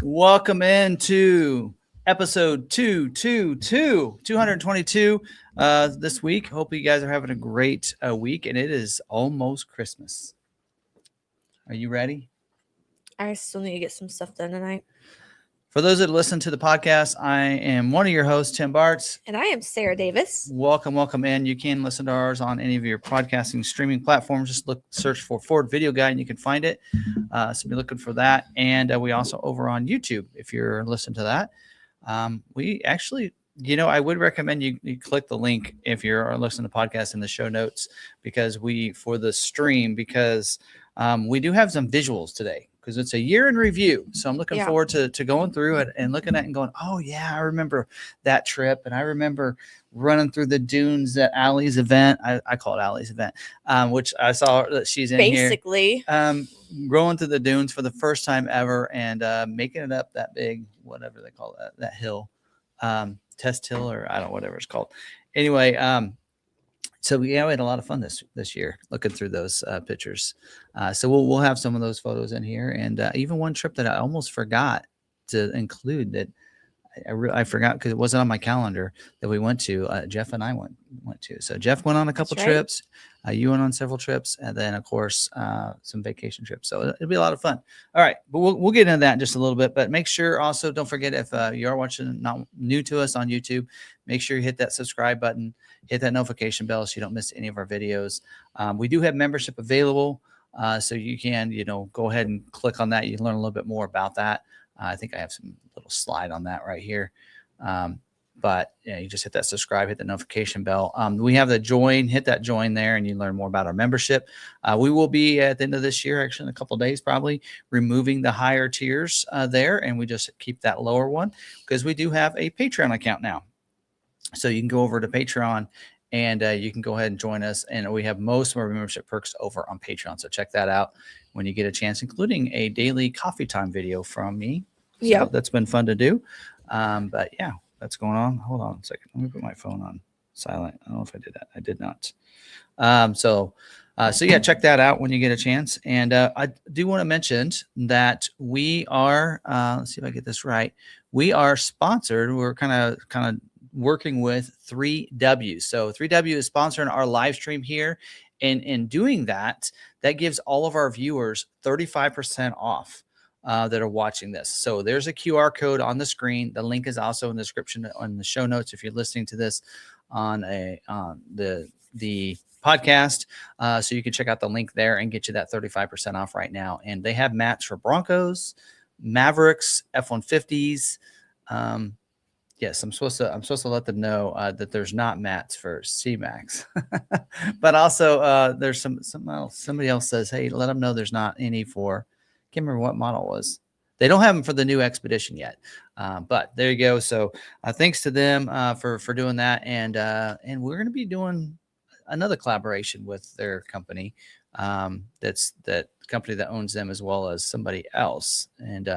Welcome into episode 222 this week. Hope you guys are having a great week, and it is almost Christmas. Are you ready? I still need to get some stuff done tonight. For those that listen to the podcast, I am one of your hosts, Tim Bartz. And I am Sarah Davis. Welcome in. You can listen to ours on any of your podcasting streaming platforms. Just search for Ford Video Guide, and you can find it. So be looking for that. And we also over on YouTube, if you're listening to that. We actually, I would recommend you click the link if you're listening to podcasts in the show notes, because we do have some visuals today, because it's a year in review. So I'm looking forward to going through it and looking at it and going, oh yeah, I remember that trip. And I remember running through the dunes at Allie's event. I call it Allie's event, which I saw that she's in basically here. Rolling through the dunes for the first time ever, and making it up that big, whatever they call that hill, Test Hill, or I don't know, whatever it's called. Anyway, so we had a lot of fun this year looking through those pictures. So we'll have some of those photos in here, and even one trip that I almost forgot to include that I forgot because it wasn't on my calendar that we went to. Jeff and I went to. So Jeff went on a couple trips. You went on several trips, and then of course some vacation trips. So it'll be a lot of fun. All right, but we'll get into that in just a little bit. But make sure also, don't forget, if you are watching not new to us on YouTube, make sure you hit that subscribe button, hit that notification bell so you don't miss any of our videos. We do have membership available, so you can go ahead and click on that. You can learn a little bit more about that. I think I have some little slide on that right here. But you just hit that subscribe, hit the notification bell. We have the join, hit that join there, and you learn more about our membership. We will be at the end of this year, actually in a couple of days, probably removing the higher tiers there. And we just keep that lower one because we do have a Patreon account now. So you can go over to Patreon and you can go ahead and join us. And we have most of our membership perks over on Patreon. So check that out when you get a chance, including a daily coffee time video from me. So that's been fun to do. But yeah, that's going on. Hold on a second. Let me put my phone on silent. I don't know if I did that. I did not. So yeah, check that out when you get a chance. And I do want to mention that we are, let's see if I get this right. We are sponsored. We're kind of working with 3W. So 3W is sponsoring our live stream here. And in doing that, that gives all of our viewers 35% off. That are watching this. So there's a QR code on the screen. The link is also in the description on the show notes if you're listening to this on the podcast. So you can check out the link there and get you that 35% off right now. And they have mats for Broncos, Mavericks, F-150s. Yes, I'm supposed to let them know that there's not mats for C-Max, but also there's somebody else says, hey, let them know there's not any for. Can't remember what model it was. They don't have them for the new Expedition yet, but there you go. So thanks to them for doing that, and we're going to be doing another collaboration with their company. That's that company that owns them as well as somebody else, and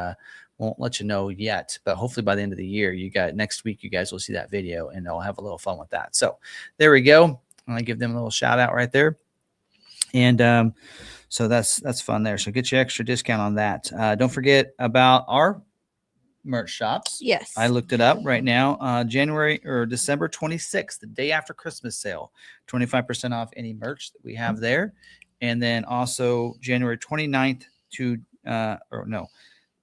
won't let you know yet. But hopefully by the end of the year, next week, you guys will see that video, and they'll have a little fun with that. So there we go. I'm going to give them a little shout out right there, and. So that's fun there. So get you extra discount on that. Don't forget about our merch shops. Yes. I looked it up right now. January or December 26th, the day after Christmas sale, 25% off any merch that we have there. And then also January 29th to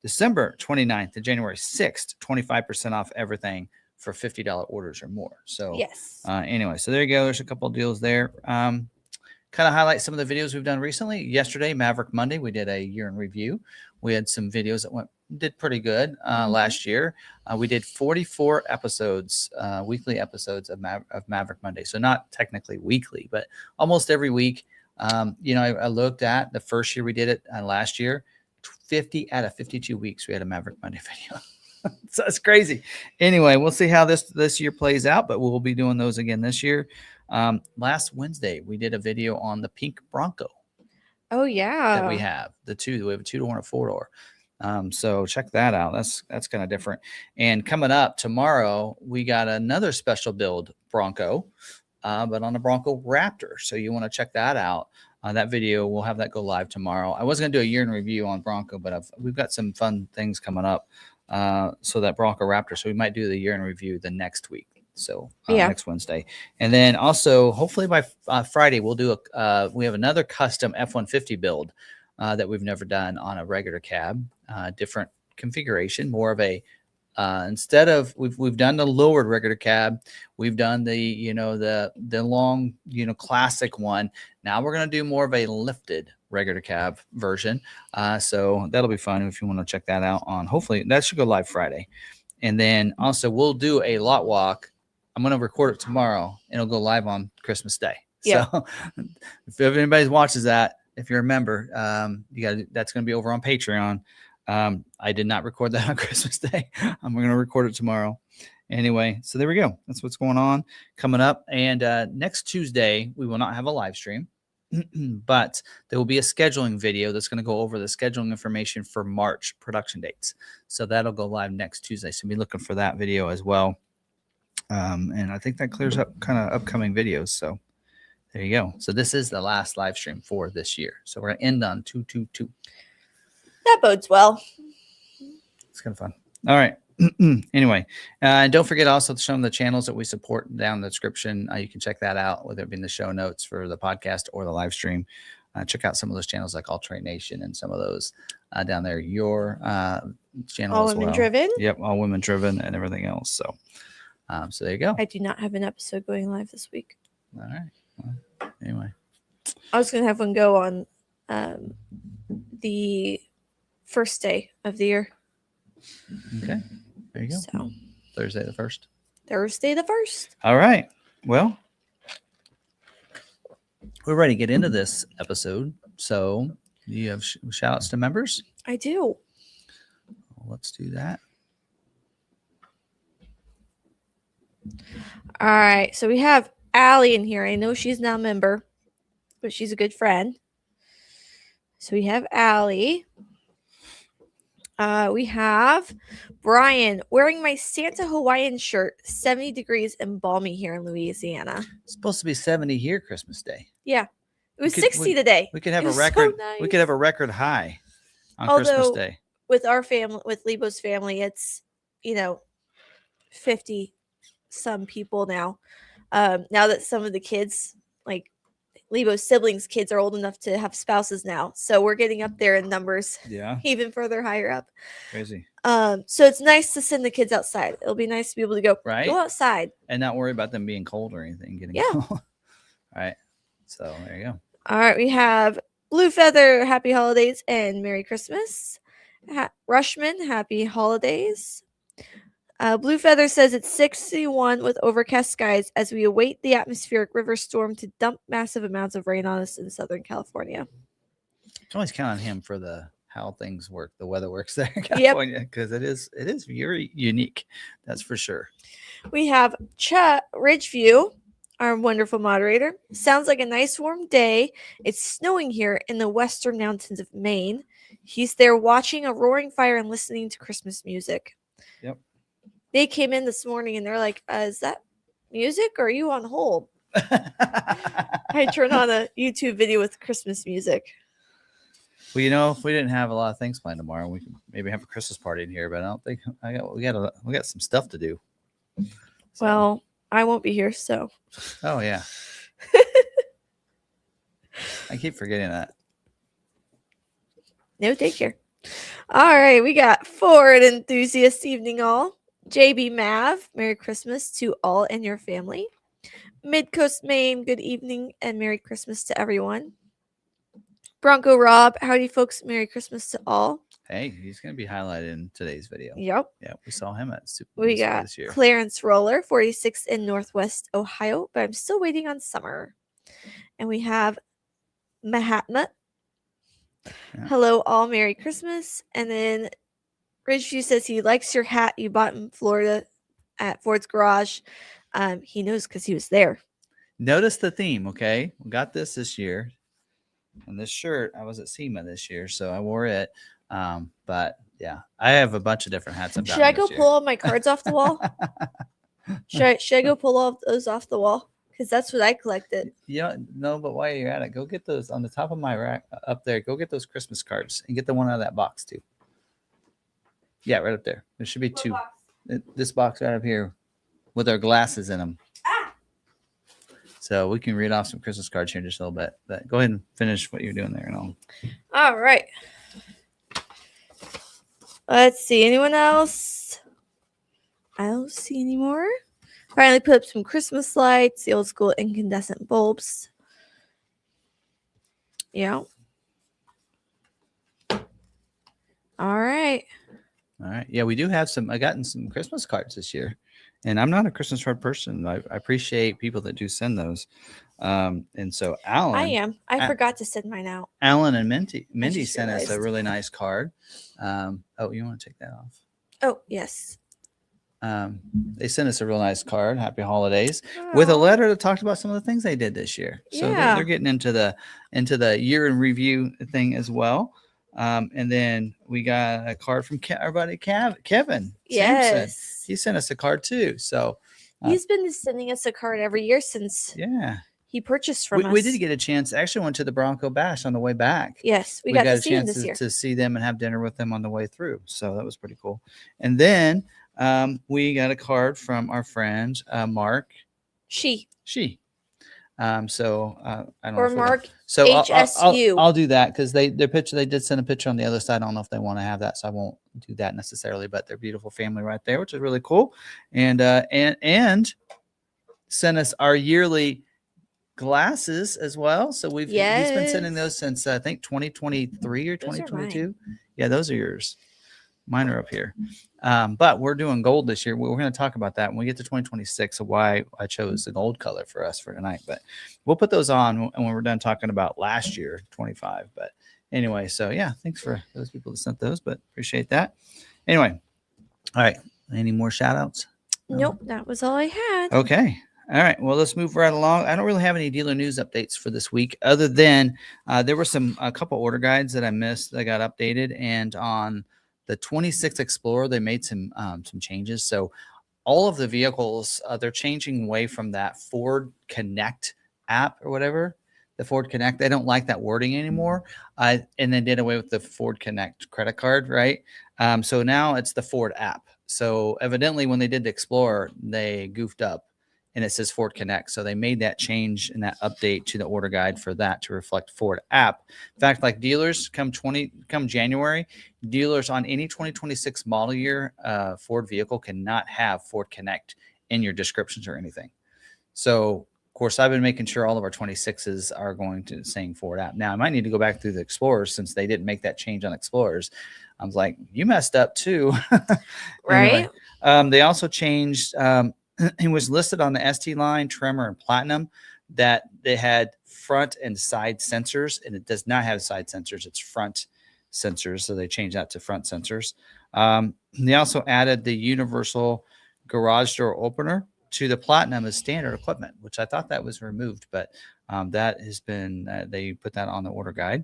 December 29th to January 6th, 25% off everything for $50 orders or more. So yes. Anyway, so there you go. There's a couple of deals there. Kind of highlight some of the videos we've done recently. Yesterday, Maverick Monday, we did a year in review. We had some videos that did pretty good last year. We did 44 episodes, weekly episodes of Maverick Monday. So not technically weekly, but almost every week. I looked at the first year we did it last year, 50 out of 52 weeks we had a Maverick Monday video. So it's crazy. Anyway, we'll see how this year plays out, but we'll be doing those again this year. Last Wednesday, we did a video on the pink Bronco. Oh, yeah. That we have. We have a 2-door and a 4-door. So check that out. That's kind of different. And coming up tomorrow, we got another special build Bronco, but on a Bronco Raptor. So you want to check that out. That video, we'll have that go live tomorrow. I was going to do a year in review on Bronco, but we've got some fun things coming up. So that Bronco Raptor. So we might do the year in review the next week. So next Wednesday. And then also hopefully by Friday, we'll do we have another custom F-150 build that we've never done on a regular cab, different configuration, more of a, instead of we've done the lowered regular cab, we've done the the long classic one. Now we're going to do more of a lifted regular cab version. So that'll be fun if you want to check that out. Hopefully that should go live Friday. And then also we'll do a lot walk. I'm going to record it tomorrow and it'll go live on Christmas Day. Yeah. So if anybody watches that, if you're a member, that's going to be over on Patreon. I did not record that on Christmas Day. I'm going to record it tomorrow. Anyway, so there we go. That's what's going on coming up. And next Tuesday, we will not have a live stream, but there will be a scheduling video that's going to go over the scheduling information for March production dates. So that'll go live next Tuesday. So be looking for that video as well. And I think that clears up kind of upcoming videos. So there you go. So this is the last live stream for this year. So we're going to end on 222. That bodes well. It's kind of fun. All right. Anyway, don't forget also to show them the channels that we support down in the description. You can check that out, whether it be in the show notes for the podcast or the live stream. Check out some of those channels like All Train Nation and some of those down there. Your channel All as women well. driven. Yep, All Women Driven and everything else. So, so there you go. I do not have an episode going live this week. All right. Well, anyway, I was going to have one go on the first day of the year. okay. There you go. So Thursday the 1st. Thursday the 1st. All right. Well, we're ready to get into this episode. So you have shout outs to members? I do. Well, let's do that. All right. So we have Allie in here. I know she's not a member, but she's a good friend. So we have Allie. We have Brian wearing my Santa Hawaiian shirt, 70 degrees and balmy here in Louisiana. It's supposed to be 70 here Christmas Day. Yeah. It was We could- 60 today. We could have It a was so record. nice. We could have a record high on Christmas Although- Day. With our family, with Lebo's family, it's, 50 some people now. Now that some of the kids, like Lebo's siblings' kids, are old enough to have spouses now. So we're getting up there in numbers, Yeah. even further higher up. Crazy. So it's nice to send the kids outside. It'll be nice to be able to go outside. And not worry about them being cold or anything. Getting Yeah. cold. All right. So there you go. All right, we have Blue Feather, happy holidays and Merry Christmas. Rushman, happy holidays. Blue Feather says it's 61 with overcast skies as we await the atmospheric river storm to dump massive amounts of rain on us in Southern California. You can always count on him for how things work, the weather works there in Yep. California, because it is very unique. That's for sure. We have Ridgeview, our wonderful moderator. Sounds like a nice warm day. It's snowing here in the western mountains of Maine. He's there watching a roaring fire and listening to Christmas music. Yep. They came in this morning and they're like, is that music or are you on hold? I turned on a YouTube video with Christmas music. Well, if we didn't have a lot of things planned tomorrow, we could maybe have a Christmas party in here, but I don't think we got some stuff to do. So- Well, I won't be here, so. Oh yeah. I keep forgetting that. No daycare. All right, we got Ford enthusiast evening all. JB Mav, Merry Christmas to all and your family. Midcoast Maine, good evening and Merry Christmas to everyone. Bronco Rob, howdy folks, Merry Christmas to all. Hey, he's going to be highlighted in today's video. Yep. Yeah, we saw him at Super We Bowl got this year. Clarence Roller, 46 in Northwest Ohio, but I'm still waiting on summer. And we have Mahatma. Yeah. Hello, all. Merry Christmas. And then Ridgeview says he likes your hat you bought in Florida at Ford's Garage. He knows because he was there. Notice the theme, okay? We got this year. And this shirt, I was at SEMA this year, so I wore it. But yeah, I have a bunch of different hats. Should I go pull all my cards off the wall? Should I go pull all of those off the wall? because that's what I collected. Yeah, no, but while you're at it, go get those on the top of my rack up there. Go get those Christmas cards and get the one out of that box too. Yeah, right up there. There should be two. This box right up here with our glasses in them. So we can read off some Christmas cards here in just a little bit. But go ahead and finish what you're doing there. And All right. Let's see. Anyone else? I don't see any more. Finally put up some Christmas lights, the old school incandescent bulbs. Yeah. All right. all right. Yeah, we do have some. I gotten some Christmas cards this year. And I'm not a Christmas card person. I appreciate people that do send those. And so Alan. I am. I forgot to send mine out. Alan and Mindy sent us a really nice card. Oh, you want to take that off? Oh, yes. They sent us a real nice card. Happy holidays. With a letter that talked about some of the things they did this year. So they're getting into the year in review thing as well. And then we got a card from our buddy Kevin. Yes. Sampson. He sent us a card too. So he's been sending us a card every year since he purchased from us. We did get a chance. Actually went to the Bronco Bash on the way back. Yes, we got to see him this year. To see them and have dinner with them on the way through. So that was pretty cool. And then we got a card from our friend Mark. She. I don't know. Or Mark. So HSU. I'll do that because their picture. They did send a picture on the other side. I don't know if they want to have that, so I won't do that necessarily. But they're beautiful family right there, which is really cool. And sent us our yearly glasses as well. So he's been sending those since I think 2023 or 2022. Yeah, those are yours. Mine are up here. But we're doing gold this year. We're going to talk about that when we get to 2026 of why I chose the gold color for us for tonight. But we'll put those on when we're done talking about last year, 25. But anyway, so yeah, thanks for those people that sent those, but appreciate that. Anyway, all right. Any more shout outs? Nope, that was all I had. Okay. All right. Well, let's move right along. I don't really have any dealer news updates for this week other than there were a couple order guides that I missed that got updated. And on the 26 Explorer, they made some changes. So all of the vehicles, they're changing away from that Ford Connect app or whatever, the Ford Connect. They don't like that wording anymore. And they did away with the Ford Connect credit card, right? So now it's the Ford app. So evidently when they did the Explorer, they goofed up and it says Ford Connect. So they made that change and that update to the order guide for that to reflect Ford app. In fact, like dealers come January, dealers on any 2026 model year Ford vehicle cannot have Ford Connect in your descriptions or anything. So of course, I've been making sure all of our 26s are going to saying Ford app. Now I might need to go back through the Explorers since they didn't make that change on Explorers. I was like, you messed up too. Right. Anyway, they also changed, it was listed on the ST line, Tremor, and Platinum that they had front and side sensors, and it does not have side sensors. It's front sensors. So they changed that to front sensors. They also added the universal garage door opener to the Platinum as standard equipment, which I thought that was removed, but that has been, they put that on the order guide.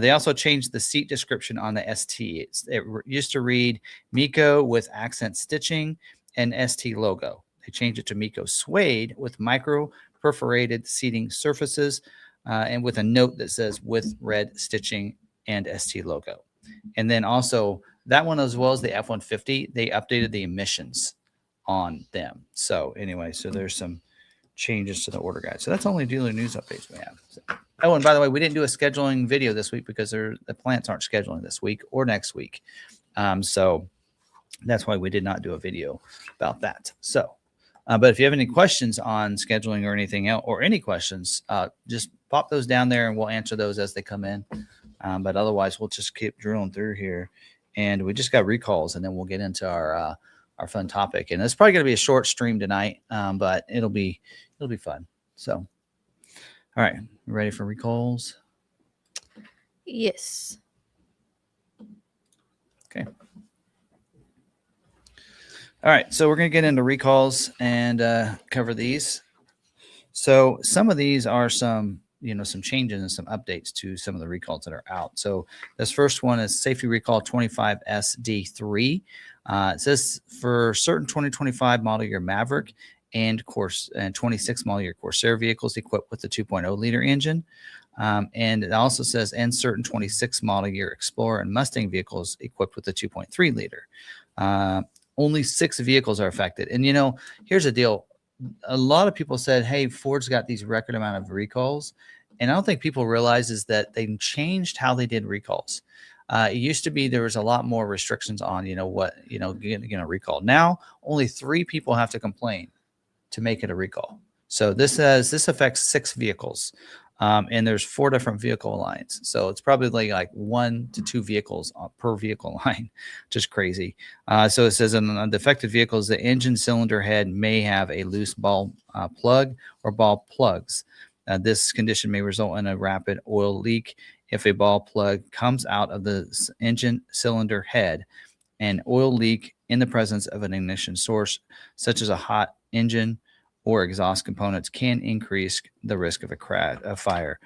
They also changed the seat description on the ST. It used to read Miko with accent stitching and ST logo. They changed it to Miko suede with micro perforated seating surfaces and with a note that says with red stitching and ST logo. And then also that one, as well as the F-150, they updated the emissions on them. So anyway, so there's some changes to the order guide. So that's only dealer news updates we have. So, oh, and by the way, we didn't do a scheduling video this week because the plants aren't scheduling this week or next week. So that's why we did not do a video about that. So, but if you have any questions on scheduling or anything else, or any questions, just pop those down there and we'll answer those as they come in. But otherwise, we'll just keep drilling through here. And we just got recalls, and then we'll get into our fun topic. And it's probably going to be a short stream tonight, but it'll be fun. So, all right, ready for recalls? Yes. Okay. All right, so we're going to get into recalls and cover these. So some of these are some changes and some updates to some of the recalls that are out. So this first one is Safety Recall 25SD3. It says for certain 2025 model year Maverick and 26 model year Corsair vehicles equipped with the 2.0 liter engine. And it also says, and certain 26 model year Explorer and Mustang vehicles equipped with the 2.3 liter. Only 6 vehicles are affected. And, here's the deal. A lot of people said, hey, Ford's got these record amount of recalls. And I don't think people realize is that they changed how they did recalls. It used to be there was a lot more restrictions on, getting a recall. Now, only 3 people have to complain to make it a recall. So this affects 6 vehicles. And there's 4 different vehicle lines. So it's probably like 1 to 2 vehicles per vehicle line, just crazy. So it says on defective vehicles, the engine cylinder head may have a loose ball plug or ball plugs. This condition may result in a rapid oil leak if a ball plug comes out of the engine cylinder head. An oil leak in the presence of an ignition source, such as a hot engine or exhaust components, can increase the risk of a fire.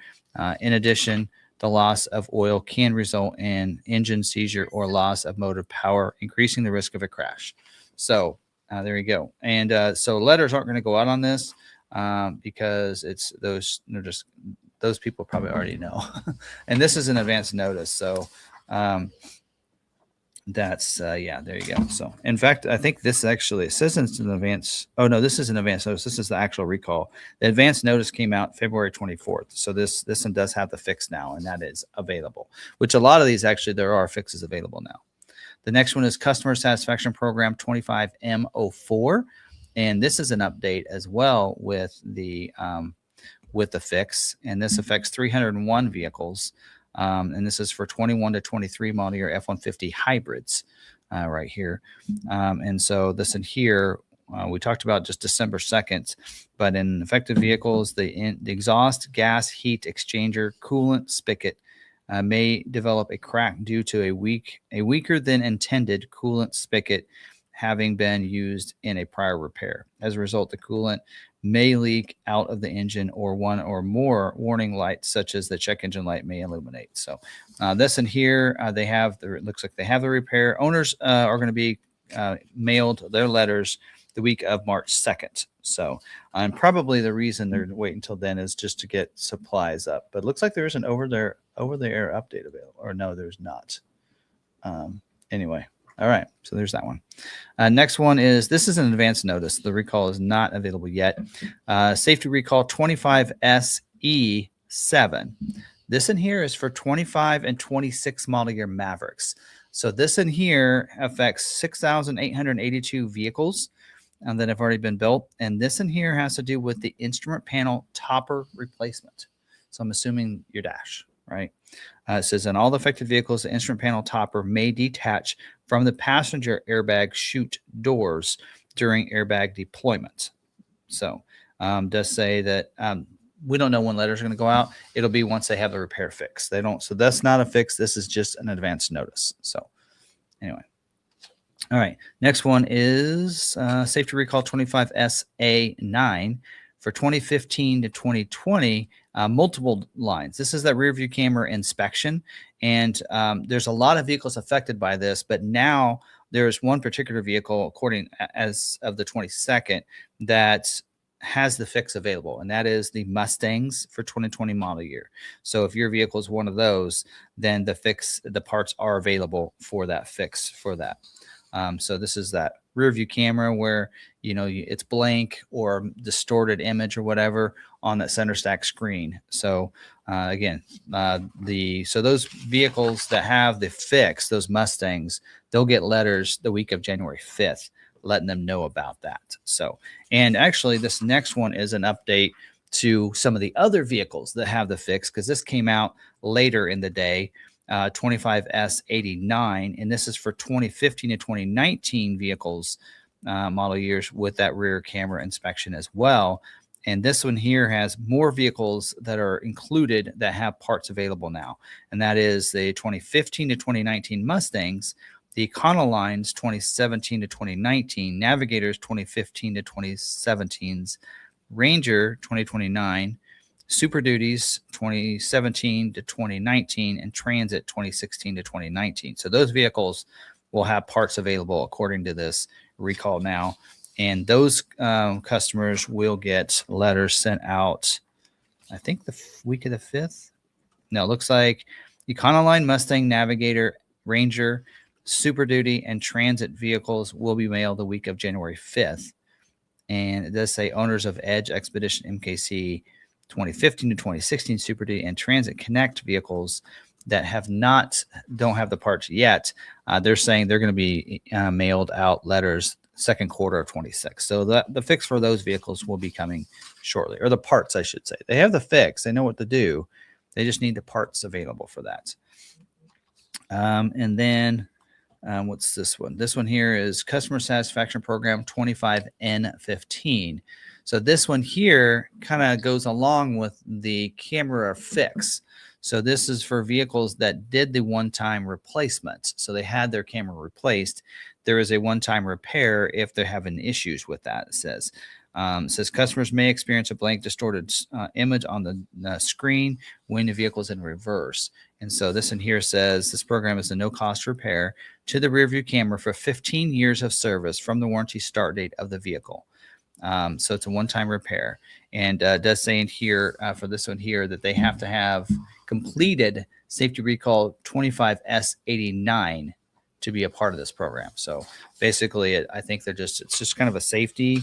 In addition, the loss of oil can result in engine seizure or loss of motor power, increasing the risk of a crash. So there you go. And so letters aren't going to go out on this because it's those people probably already know. And this is an advance notice. So that's there you go. So in fact, I think this actually, it says it's an advance. Oh no, this is an advance notice. This is the actual recall. The advance notice came out February 24th. So this one does have the fix now, and that is available, which a lot of these actually, there are fixes available now. The next one is Customer Satisfaction Program 25M04. And this is an update as well with the fix. And this affects 301 vehicles. And this is for 21 to 23 model year F-150 hybrids right here. And so this in here, we talked about just December 2nd, but in affected vehicles, the exhaust gas heat exchanger coolant spigot may develop a crack due to a weaker than intended coolant spigot having been used in a prior repair. As a result, the coolant may leak out of the engine, or one or more warning lights, such as the check engine light, may illuminate. So this in here, it looks like they have the repair. Owners are going to be mailed their letters the week of March 2nd. So and probably the reason they're waiting until then is just to get supplies up. But it looks like there is an over the air update available. Or no, there's not. Anyway. All right, so there's that one. Next one is, this is an advance notice. The recall is not available yet. Safety recall 25SE7. This in here is for 25 and 26 model year Mavericks. So this in here affects 6,882 vehicles that have already been built. And this in here has to do with the instrument panel topper replacement. So I'm assuming your dash, right? It says, in all the affected vehicles, the instrument panel topper may detach from the passenger airbag chute doors during airbag deployment. So does say that we don't know when letters are going to go out. It'll be once they have the repair fix. They don't. So that's not a fix. This is just an advance notice. So anyway. All right. Next one is safety recall 25SA9 for 2015 to 2020. Multiple lines. This is that rear view camera inspection. And there's a lot of vehicles affected by this, but now there's one particular vehicle, according as of the 22nd, that has the fix available, and that is the Mustangs for 2020 model year. So if your vehicle is one of those, then the parts are available for that fix for that. So this is that rear view camera where, it's blank or distorted image or whatever on that center stack screen. So so those vehicles that have the fix, those Mustangs, they'll get letters the week of January 5th, letting them know about that. So, and actually this next one is an update to some of the other vehicles that have the fix, because this came out later in the day. 25S89, and this is for 2015 to 2019 vehicles, model years, with that rear camera inspection as well. And this one here has more vehicles that are included that have parts available now, and that is the 2015 to 2019 Mustangs, the Econolines 2017 to 2019, Navigators 2015 to 2017s, Ranger 2029, Super Duties 2017 to 2019, and Transit 2016 to 2019. So those vehicles will have parts available according to this recall now. And those customers will get letters sent out, I think the week of the 5th. No, it looks like Econoline, Mustang, Navigator, Ranger, Super Duty, and Transit vehicles will be mailed the week of January 5th. And it does say owners of Edge, Expedition, MKC 2015 to 2016 Super Duty and Transit Connect vehicles that don't have the parts yet. They're saying they're going to be mailed out letters second quarter of 26. So the fix for those vehicles will be coming shortly, or the parts, I should say. They have the fix. They know what to do. They just need the parts available for that. And then what's this one? This one here is Customer Satisfaction Program 25N15. So this one here kind of goes along with the camera fix. So this is for vehicles that did the one-time replacement. So they had their camera replaced. There is a one-time repair if they're having issues with that, it says. It says customers may experience a blank distorted image on the screen when the vehicle is in reverse. And so this in here says this program is a no-cost repair to the rear view camera for 15 years of service from the warranty start date of the vehicle. So it's a one-time repair. And it does say in here for this one here that they have to have completed Safety Recall 25S89 to be a part of this program. So basically, I think it's just kind of a safety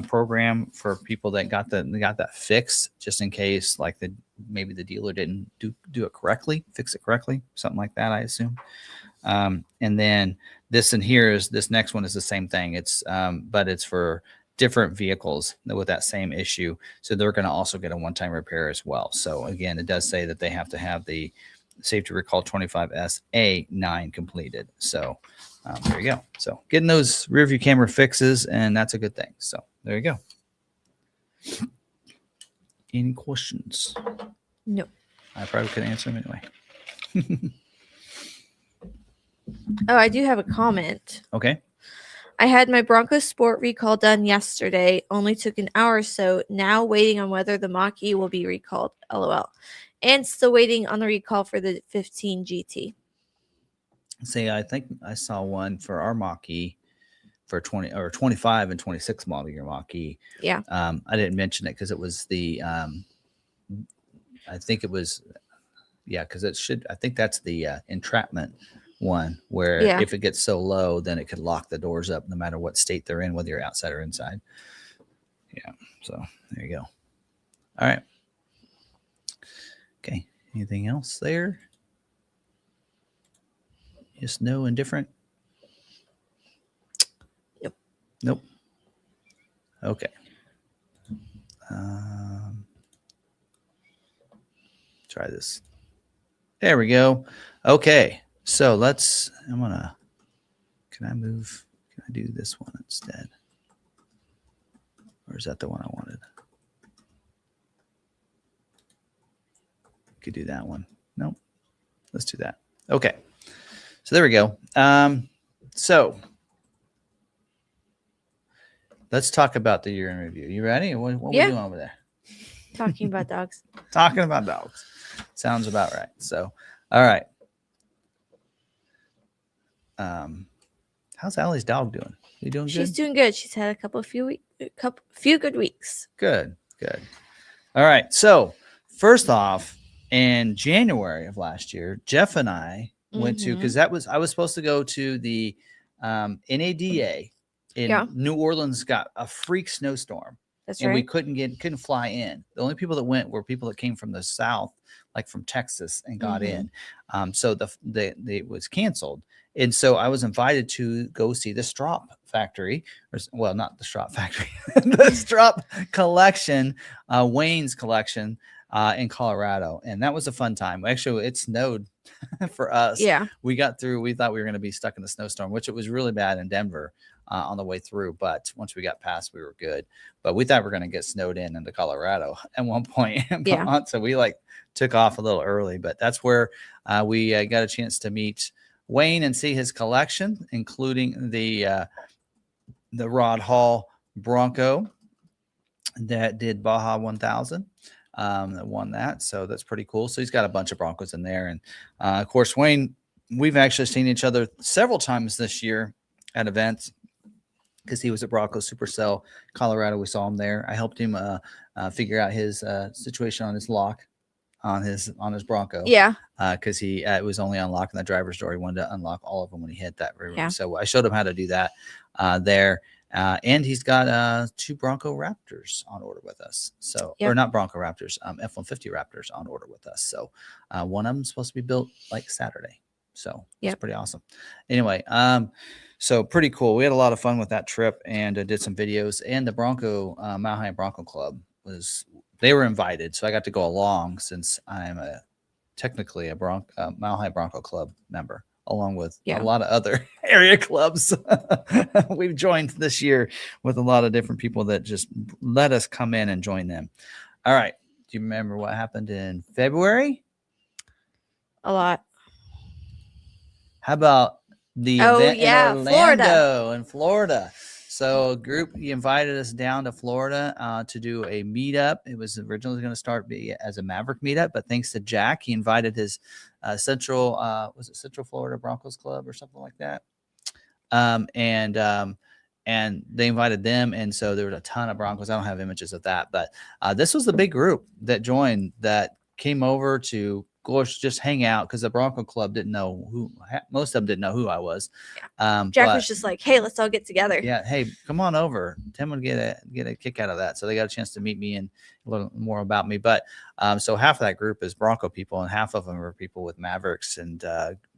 program for people that got that fix, just in case like maybe the dealer didn't do it correctly, fix it correctly, something like that, I assume. And then this next one is the same thing. It's but it's for different vehicles with that same issue. So they're going to also get a one-time repair as well. So again, it does say that they have to have the Safety Recall 25SA9 completed. So there you go. So getting those rear view camera fixes, and that's a good thing. So there you go. Any questions? No. I probably could answer them anyway. Oh, I do have a comment. Okay. I had my Bronco Sport recall done yesterday. Only took an hour or so. Now waiting on whether the Mach-E will be recalled. LOL. And still waiting on the recall for the 15 GT. See, I think I saw one for our Mach-E for 20 or 25 and 26 model year Mach-E. Yeah. I didn't mention it because it was the I think it was because I think that's the entrapment one where if it gets so low, then it could lock the doors up no matter what state they're in, whether you're outside or inside. Yeah. So there you go. All right. Okay. Anything else there? Yes, no, indifferent? Nope. Okay. Try this. There we go. Okay. So can I do this one instead? Or is that the one I wanted? Could do that one. Nope. Let's do that. Okay. So there we go. So let's talk about the year in review. You ready? What are we doing over there? Talking about dogs. Talking about dogs. Sounds about right. So, all right. How's Allie's dog doing? You doing good? She's doing good. She's had a few good weeks. Good. All right. So first off, in January of last year, Jeff and I went to, because I was supposed to go to the NADA in New Orleans. Got a freak snowstorm. That's and right. we couldn't fly in. The only people that went were people that came from the south, like from Texas, and got in. So it was canceled. And so I was invited to go see the Strop factory, well, not the Strop factory, the Strop collection, Wayne's collection in Colorado. And that was a fun time. Actually, it snowed for us. Yeah. We got through. We thought we were going to be stuck in the snowstorm, which it was really bad in Denver on the way through. But once we got past, we were good. But we thought we were going to get snowed into Colorado at one point. So we took off a little early. But that's where we got a chance to meet Wayne and see his collection, including the Rod Hall Bronco that did Baja 1000. That won that. So that's pretty cool. So he's got a bunch of Broncos in there. And of course, Wayne, we've actually seen each other several times this year at events. because he was at Bronco Supercell, Colorado. We saw him there. I helped him figure out his situation on his lock on his Bronco. Yeah. Because he it was only unlocking the driver's door. He wanted to unlock all of them when he hit that river. Yeah. So I showed him how to do that there. And he's got 2 Bronco Raptors on order with us. So, Yep. or not Bronco Raptors, F-150 Raptors on order with us. So, one of them is supposed to be built like Saturday. So, it's Yep. pretty awesome. Anyway, so pretty cool. We had a lot of fun with that trip and did some videos. And the Bronco mach-e Bronco Club they were invited, so I got to go along since I'm technically a mach-e Bronco Club member, along with a lot of other area clubs we've joined this year with a lot of different people that just let us come in and join them. All right. Do you remember what happened in February? A lot. How about the event in Orlando, in Florida? So a group invited us down to Florida to do a meetup. It was originally going to start as a Maverick meetup, but thanks to Jack, he invited his Central Florida Broncos Club or something like that. And they invited them. And so there was a ton of Broncos. I don't have images of that, but this was the big group that joined, that came over to, of course, just hang out, because the Bronco Club didn't know most of them didn't know who I was. Jack was just like, hey, let's all get together. Yeah. Hey, come on over. Tim would get a kick out of that. So they got a chance to meet me and a little more about me. But so half of that group is Bronco people, and half of them are people with Mavericks and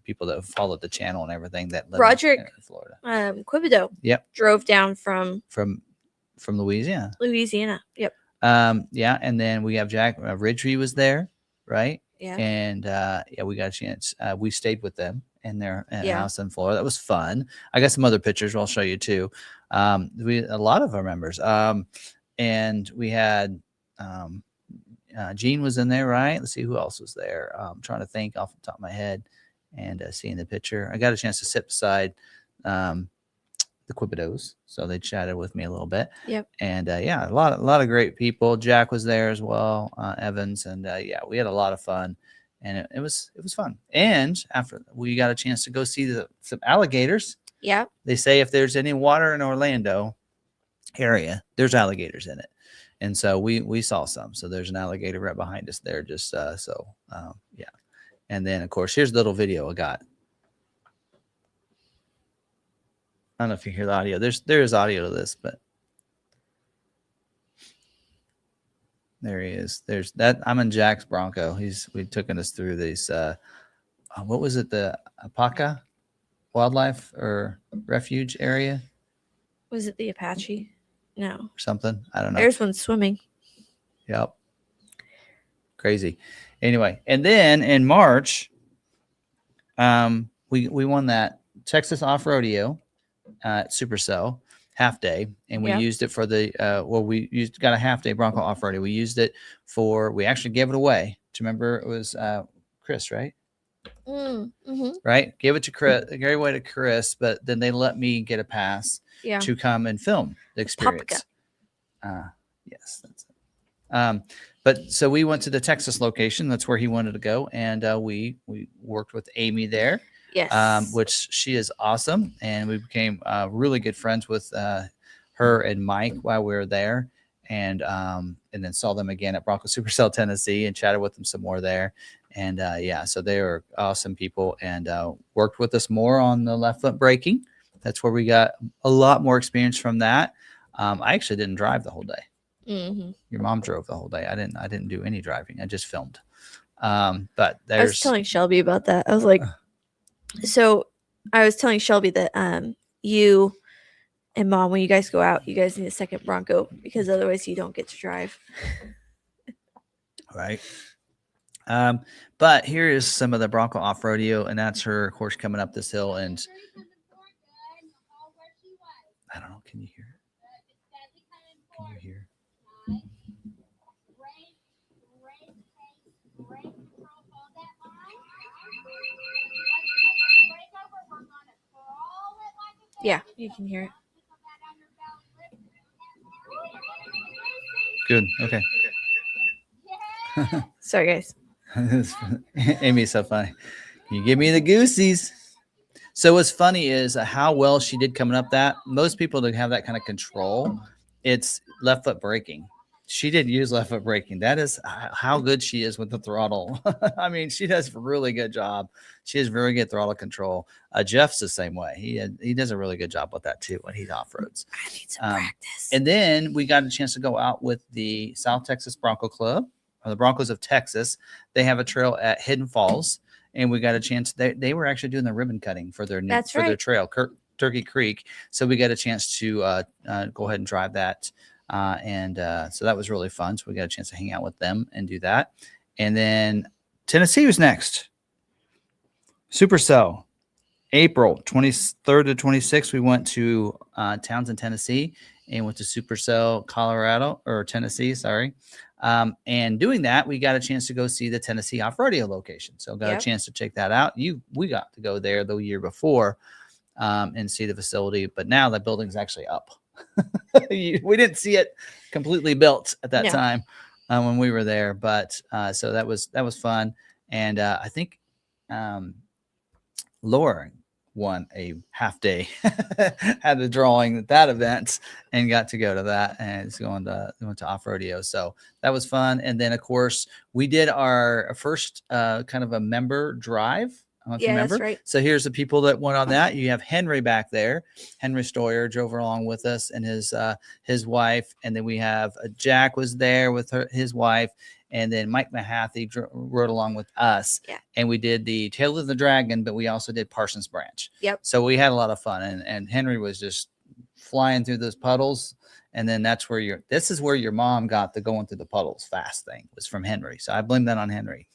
people that have followed the channel and everything that live Roderick in Florida. Quibido. Yep. Drove down from Louisiana. Yep. Yeah. And then we have Jack Ridgely was there, right? Yeah. And we got a chance. We stayed with them in their house in Florida. That was fun. I got some other pictures I'll show you too. A lot of our members. And we had Gene was in there, right? Let's see who else was there. I'm trying to think off the top of my head and seeing the picture. I got a chance to sit beside the Quibidos, so they chatted with me a little bit. Yep. And a lot of great people. Jack was there as well, Evans, and we had a lot of fun, and it was fun. And after we got a chance to go see some alligators. Yeah. They say if there's any water in Orlando area, there's alligators in it, and so we saw some. So there's an alligator right behind us there. Just and then of course here's the little video I got. I don't know if you hear the audio. There is audio to this, but there he is. There's that. I'm in Jack's Bronco. We took us through these. What was it? The Apaca Wildlife or Refuge area? Was it the Apache? No. Or something. I don't know. There's one swimming. Yep. Crazy. Anyway, and then in March, we won that Texas Off Rodeo at Supercell half day, and we used it for the got a half day Bronco Off Rodeo. We used it we actually gave it away. Do you remember? It was Chris, right? Mm-hmm. Right. Gave it to Chris. Gave it away to Chris, but then they let me get a pass to come and film the experience. Yes, that's it. But so we went to the Texas location. That's where he wanted to go, and we worked with Amy there. Yes. Which she is awesome, and we became really good friends with her and Mike while we were there, and then saw them again at Bronco Supercell Tennessee and chatted with them some more there, and so they were awesome people, and worked with us more on the left foot braking. That's where we got a lot more experience from that. I actually didn't drive the whole day. Mm-hmm. Your mom drove the whole day. I didn't do any driving. I just filmed. But I was telling Shelby about that. I was like. So I was telling Shelby that you and Mom, when you guys go out, you guys need a second Bronco, because otherwise you don't get to drive. Right. But here is some of the Bronco Off Rodeo, and that's her, of course, coming up this hill. And I don't know. Can you hear it? Can you hear? Yeah, you can hear it. Good. Okay. Sorry, guys. Amy's so funny. Can you give me the goosies? So what's funny is how well she did coming up that. Most people don't have that kind of control. It's left foot braking. She did use left foot braking. That is how good she is with the throttle. I mean, she does a really good job. She has very good throttle control. Jeff's the same way. He does a really good job with that too when he off roads. I need some practice. And then we got a chance to go out with the South Texas Bronco Club, or the Broncos of Texas. They have a trail at Hidden Falls, and we got a chance. They were actually doing the ribbon cutting for their their trail, Turkey Creek. So we got a chance to go ahead and drive that. So that was really fun. So we got a chance to hang out with them and do that. And then Tennessee was next. Supercell, April 23rd to 26th. We went to Townsend, Tennessee, and went to Supercell, Tennessee. Sorry. And doing that, we got a chance to go see the Tennessee off-rodeo location. So got a chance to check that out. We got to go there the year before and see the facility, but now the building's actually up. We didn't see it completely built at that time when we were there, but so that was fun. And I think Laura won a half day had the drawing at that event and got to go to that, and it's went to off rodeo. So that was fun. And then of course we did our first kind of a member drive. I don't know if you remember. That's right. So here's the people that went on that. You have Henry back there. Henry Stoyer drove along with us and his wife. And then we have Jack was there with his wife. And then Mike McArthur rode along with us. Yeah. And we did the Tail of the Dragon, but we also did Parsons Branch. Yep. So we had a lot of fun. And Henry was just flying through those puddles. And then this is where your mom got the going through the puddles fast thing, was from Henry. So I blame that on Henry.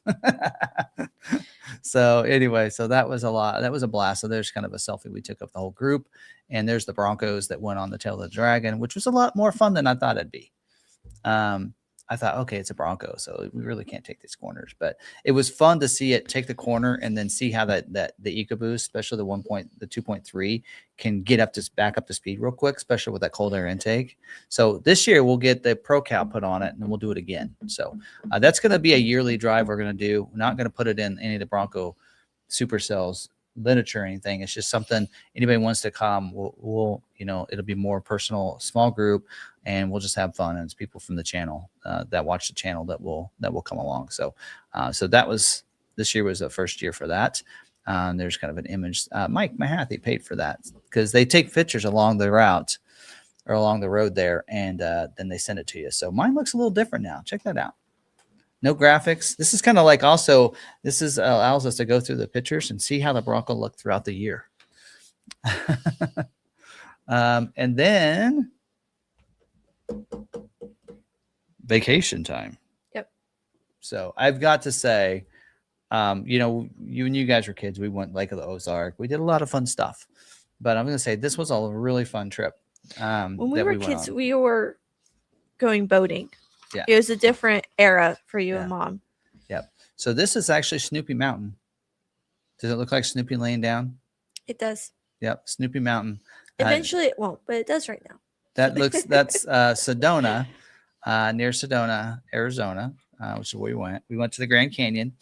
So anyway, so that was a lot. That was a blast. So there's kind of a selfie we took of the whole group. And there's the Broncos that went on the Tail of the Dragon, which was a lot more fun than I thought it'd be. I thought, okay, it's a Bronco, so we really can't take these corners. But it was fun to see it take the corner and then see how the EcoBoost, especially the 2.3, can get back up to speed real quick, especially with that cold air intake. So this year we'll get the Pro Cow put on it, and then we'll do it again. So that's going to be a yearly drive we're going to do. We're not going to put it in any of the Bronco Supercells literature or anything. It's just something anybody wants to come. We'll it'll be more personal, small group, and we'll just have fun. And it's people from the channel that watch the channel that will come along. So that was, this year was the first year for that. There's kind of an image. Mike McArthur paid for that because they take pictures along the route or along the road there, and then they send it to you. So mine looks a little different now. Check that out. No graphics. This is kind of like allows us to go through the pictures and see how the Bronco looked throughout the year. And then vacation time. Yep. So I've got to say, you guys were kids. We went Lake of the Ozark. We did a lot of fun stuff. But I'm going to say this was a really fun trip. When we were kids, we were going boating. Yeah. It was a different era for you and Mom. Yep. So this is actually Snoopy Mountain. Does it look like Snoopy laying down? It does. Yep. Snoopy Mountain. Eventually it won't, but it does right now. That's Sedona, near Sedona, Arizona, which is where we went. We went to the Grand Canyon,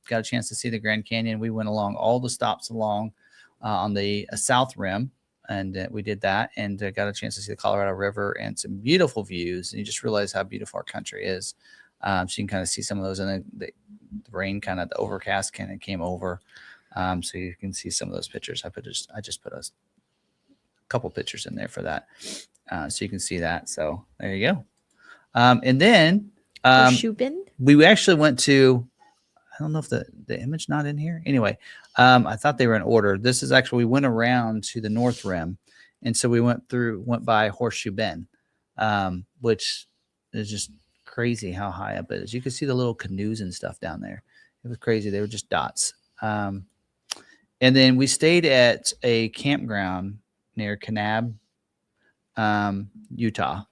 got a chance to see the Grand Canyon. We went along all the stops along on the South Rim. And we did that and got a chance to see the Colorado River and some beautiful views. And you just realize how beautiful our country is. So you can kind of see some of those. And the rain the overcast kind of came over. So you can see some of those pictures. I just put a couple pictures in there for that. So you can see that. So there you go. And then we actually went to, I don't know if the image not in here. Anyway, I thought they were in order. This is actually, we went around to the North Rim. And so we went by Horseshoe Bend, which is just crazy how high up it is. You can see the little canoes and stuff down there. It was crazy. They were just dots. And then we stayed at a campground near Kanab, Utah,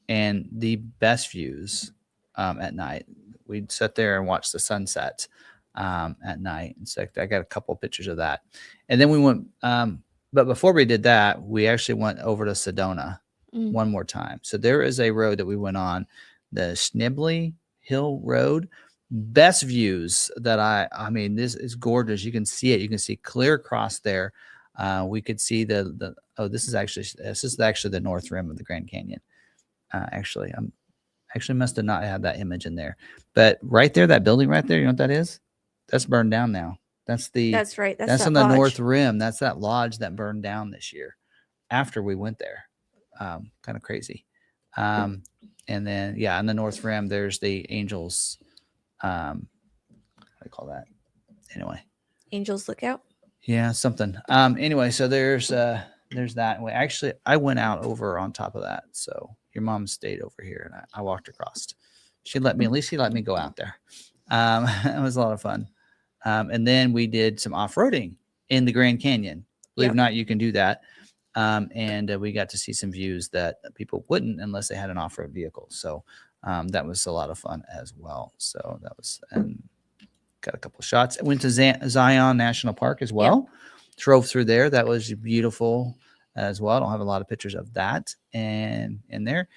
and the best views at night. We'd sit there and watch the sunset at night. And so I got a couple of pictures of that. And then we went, but before we did that, we actually went over to Sedona one more time. So there is a road that we went on, the Schnibley Hill Road. Best views that I mean, this is gorgeous. You can see it. You can see clear across there. We could see this is actually the north rim of the Grand Canyon. Actually must have not had that image in there, but right there, that building right there, you know what that is? That's burned down now. That's right. That's that's that on the lodge. north rim. That's that lodge that burned down this year after we went there. Kind of crazy. And then on the north rim, there's the Angels. How do you call that? Anyway, Angels Lookout. Yeah, something. Anyway, so there's that. Actually, I went out over on top of that. So your mom stayed over here, and I walked across. She let me go out there. It was a lot of fun. And then we did some off-roading in the Grand Canyon. Believe it or not, you can do that. And we got to see some views that people wouldn't unless they had an off-road vehicle. So that was a lot of fun as well. So that was got a couple of shots. I went to Zion National Park as well. Drove through there. That was beautiful as well. I don't have a lot of pictures of that and in there.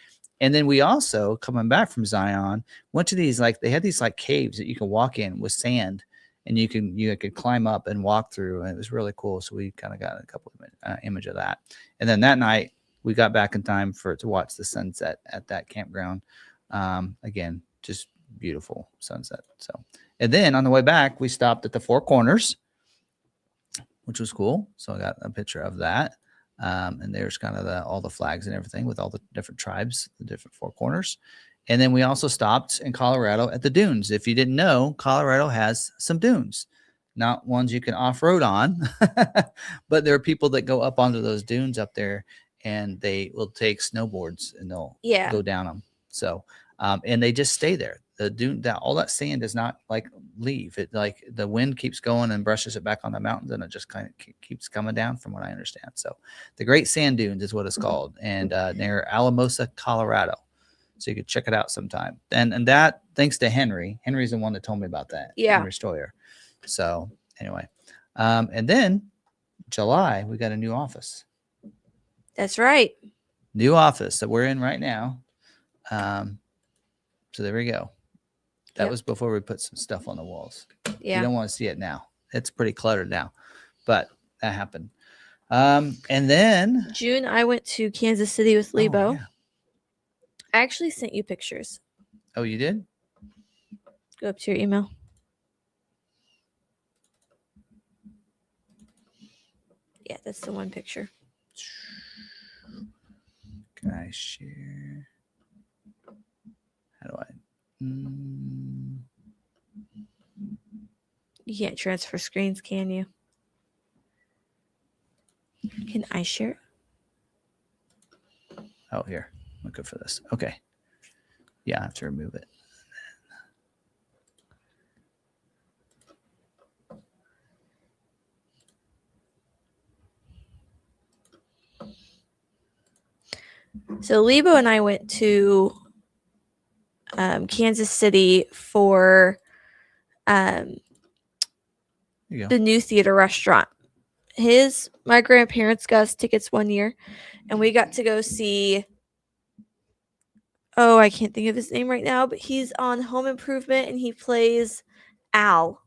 And then we also, coming back from Zion, went to these they had these caves that you can walk in with sand, and you could climb up and walk through, and it was really cool. So we kind of got a couple of image of that. And then that night we got back in time to watch the sunset at that campground. Again, just beautiful sunset. So, and then on the way back we stopped at the Four Corners, which was cool. So I got a picture of that. And there's kind of all the flags and everything with all the different tribes, the different Four Corners. And then we also stopped in Colorado at the dunes. If you didn't know, Colorado has some dunes, not ones you can off-road on, but there are people that go up onto those dunes up there, and they will take snowboards and they'll go down them. So, and they just stay there. The dune, all that sand does not leave. It the wind keeps going and brushes it back on the mountains, and it just kind of keeps coming down, from what I understand. So, the Great Sand Dunes is what it's called, and near Alamosa, Colorado. So you could check it out sometime. And that, thanks to Henry. Henry's the one that told me about that. Henry Stoyer. So anyway, and then July we got a new office. That's right. New office that we're in right now. So there we go. That was before we put some stuff on the walls. You don't want to see it now. It's pretty cluttered now, but that happened. And then June, I went to Kansas City with Lebo. Oh, yeah. I actually sent you pictures. Oh, you did? Go up to your email. Yeah, that's the one picture. Can I share? How do I? You can't transfer screens, can you? Can I share? Oh, here. I'm good for this. Okay. Yeah, I have to remove it. So Lebo and I went to Kansas City for the new theater restaurant. My grandparents got us tickets one year, and we got to go see, I can't think of his name right now, but he's on Home Improvement and he plays Al.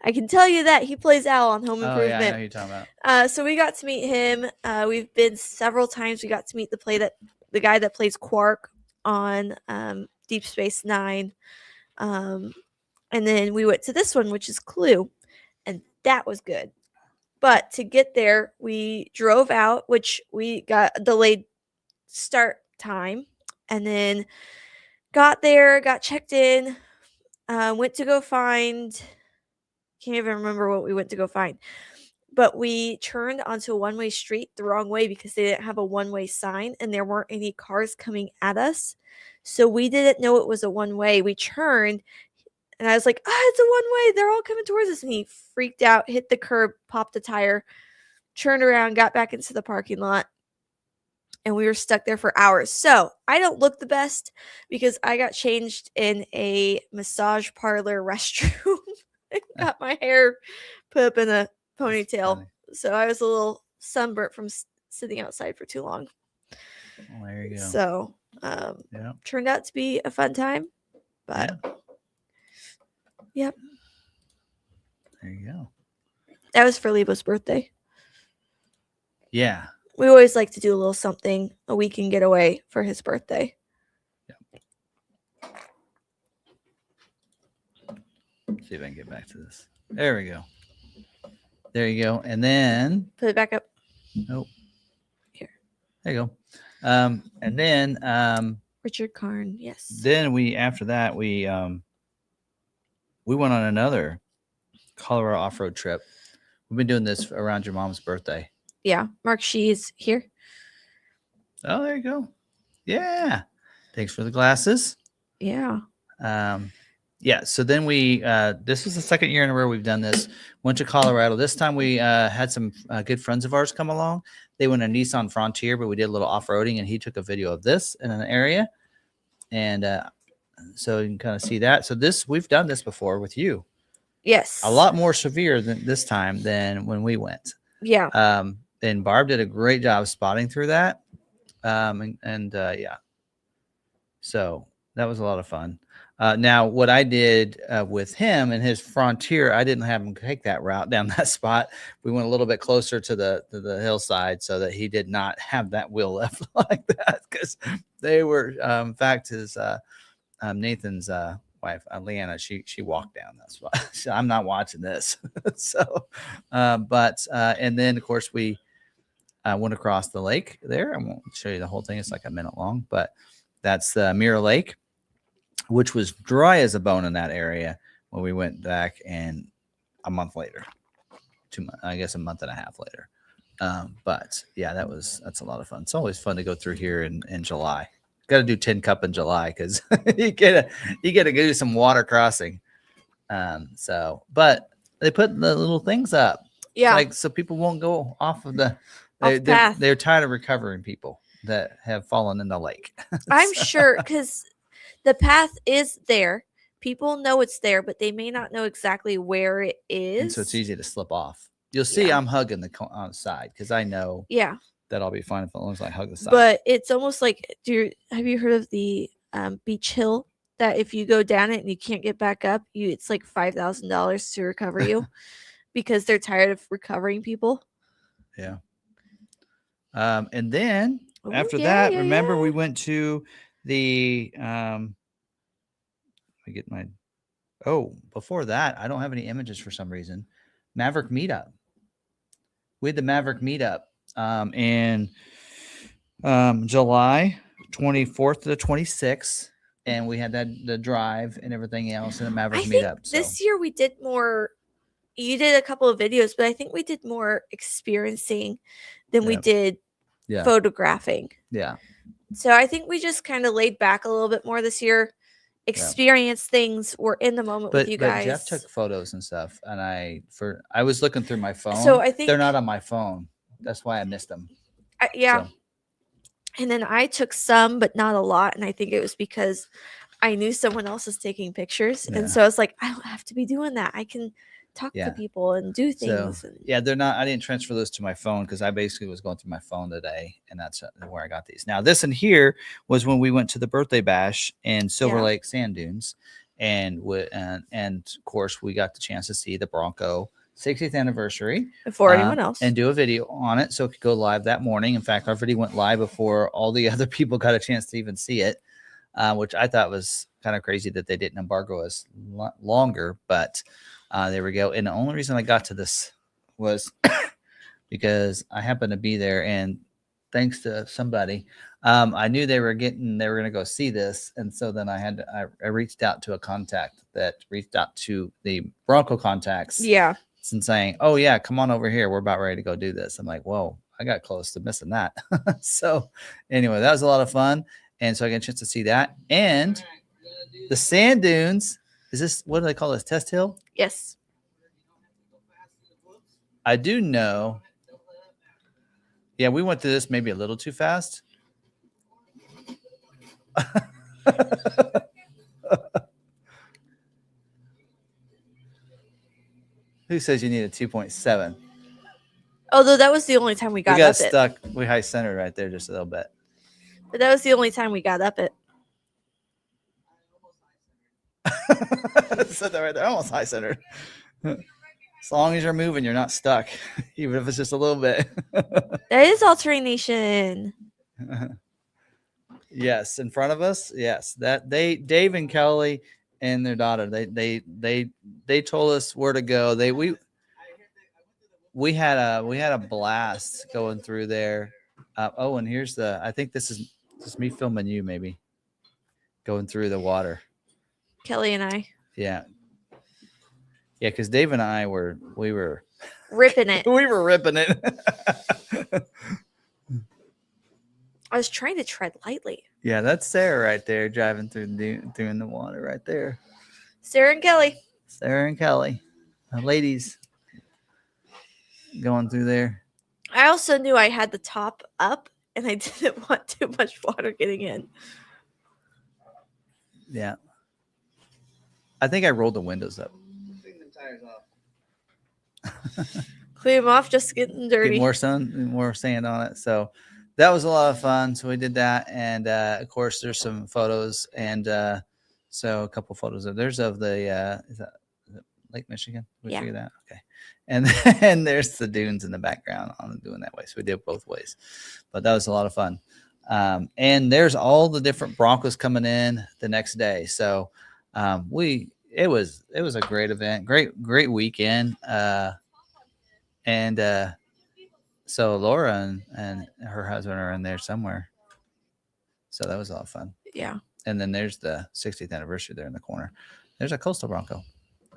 I can tell you that he plays Al on Home Improvement. Oh, yeah, I know who you're talking about. So we got to meet him. We've been several times. We got to meet the guy that plays Quark on Deep Space Nine. And then we went to this one, which is Clue, and that was good. But to get there, we drove out, which we got a delayed start time, and then got there, got checked in, went to go find, can't even remember what we went to go find, but we turned onto a one-way street the wrong way because they didn't have a one-way sign and there weren't any cars coming at us. So we didn't know it was a one-way. We turned, and I was like, it's a one-way. They're all coming towards us. And he freaked out, hit the curb, popped a tire, turned around, got back into the parking lot, and we were stuck there for hours. So I don't look the best because I got changed in a massage parlor restroom. I got my hair put up in a ponytail. So I was a little sunburnt from sitting outside for too long. Well, there you go. So turned out to be a fun time. But yep. There you go. That was for Lebo's birthday. Yeah. We always like to do a little something, a weekend getaway for his birthday. See if I can get back to this. There we go. There you go. And then, Put it back up. nope. Here. There you go. And then, Richard Karn, yes. then after that, we went on another Colorado off-road trip. We've been doing this around your mom's birthday. Yeah. Mark She's here. Oh, there you go. Yeah. Thanks for the glasses. Yeah. Yeah. So then this was the second year in a row we've done this. Went to Colorado. This time we had some good friends of ours come along. They went a Nissan Frontier, but we did a little off-roading, and he took a video of this in an area. And so you can kind of see that. So we've done this before with you. Yes. A lot more severe than this time than when we went. Yeah. And Barb did a great job spotting through that. Yeah. So that was a lot of fun. Now, what I did with him and his Frontier, I didn't have him take that route down that spot. We went a little bit closer to the hillside so that he did not have that wheel left like that, because they were, in fact, his Nathan's wife, Leanna, she walked down that spot. So I'm not watching this. So, and then of course we went across the lake there. I won't show you the whole thing. It's like a minute long, but that's the Mirror Lake, which was dry as a bone in that area when we went back, and a month later, I guess a month and a half later. But yeah, that's a lot of fun. It's always fun to go through here in July. Got to do Tin Cup in July because you get to do some water crossing. But they put the little things up, like so people won't go off of the path. They're tired of recovering people that have fallen in the lake. I'm sure, because the path is there. People know it's there, but they may not know exactly where it is. And so it's easy to slip off. You'll see I'm hugging the side because I know that I'll be fine as long as I hug the side. But it's almost like, have you heard of the beach hill that if you go down it and you can't get back up, it's like $5,000 to recover you because they're tired of recovering people? Yeah. And then after that, remember we went to the before that, I don't have any images for some reason. Maverick meetup. We had the Maverick meetup in July 24th to the 26th, and we had the drive and everything else in the Maverick meetup. So this year we did more. You did a couple of videos, but I think we did more experiencing than we did photographing. Yeah. So I think we just kind of laid back a little bit more this year. Experience things. We're in the moment with you guys. But Jeff took photos and stuff, and I was looking through my phone. So I think they're not on my phone. That's why I missed them. So. And then I took some, but not a lot. And I think it was because I knew someone else was taking pictures, and so I was like, I don't have to be doing that. I can talk to people and do things. So, they're not. I didn't transfer those to my phone because I basically was going through my phone today, and that's where I got these. Now, this in here was when we went to the birthday bash in Silver Lake Sand Dunes, and of course we got the chance to see the Bronco 60th anniversary before anyone else, and do a video on it, so it could go live that morning. In fact, our video went live before all the other people got a chance to even see it, which I thought was kind of crazy that they didn't embargo us longer, but. There we go. And the only reason I got to this was because I happened to be there, and thanks to somebody, I knew they were going to go see this. And so then I reached out to a contact that reached out to the Bronco contacts. Yeah. And saying, oh yeah, come on over here. We're about ready to go do this. I'm like, whoa, I got close to missing that. So anyway, that was a lot of fun. And so I got a chance to see that. And the sand dunes. Is this, what do they call this? Test hill? Yes. I do know. Yeah, we went through this maybe a little too fast. Who says you need a 2.7? Although that was the only time we got stuck. We high centered right there just a little bit. But that was the only time we got up it. Said that right there, almost high centered. As long as you're moving, you're not stuck, even if it's just a little bit. That is all-terrain nation. Yes, in front of us. Yes, that Dave and Kelly and their daughter. They told us where to go. We had a blast going through there. Oh, and here's I think this is me filming you, maybe going through the water. Kelly and I. Yeah, because Dave and I we were ripping it. we were ripping it. I was trying to tread lightly. Yeah, that's Sarah right there driving through the water right there. Sarah and Kelly. Sarah and Kelly, ladies, going through there. I also knew I had the top up, and I didn't want too much water getting in. Yeah, I think I rolled the windows up. Clean the tires off. Clean them off, just getting dirty. Get more sand on it. So that was a lot of fun. So we did that, and of course, there's some photos, and so a couple photos of the is that Lake Michigan? We figure that okay, and then there's the dunes in the background on doing that way. So we did both ways, but that was a lot of fun. And there's all the different Broncos coming in the next day. So it was a great event, great weekend. And so Laura and her husband are in there somewhere. So that was a lot of fun. Yeah. And then there's the 60th anniversary there in the corner. There's a Coastal Bronco.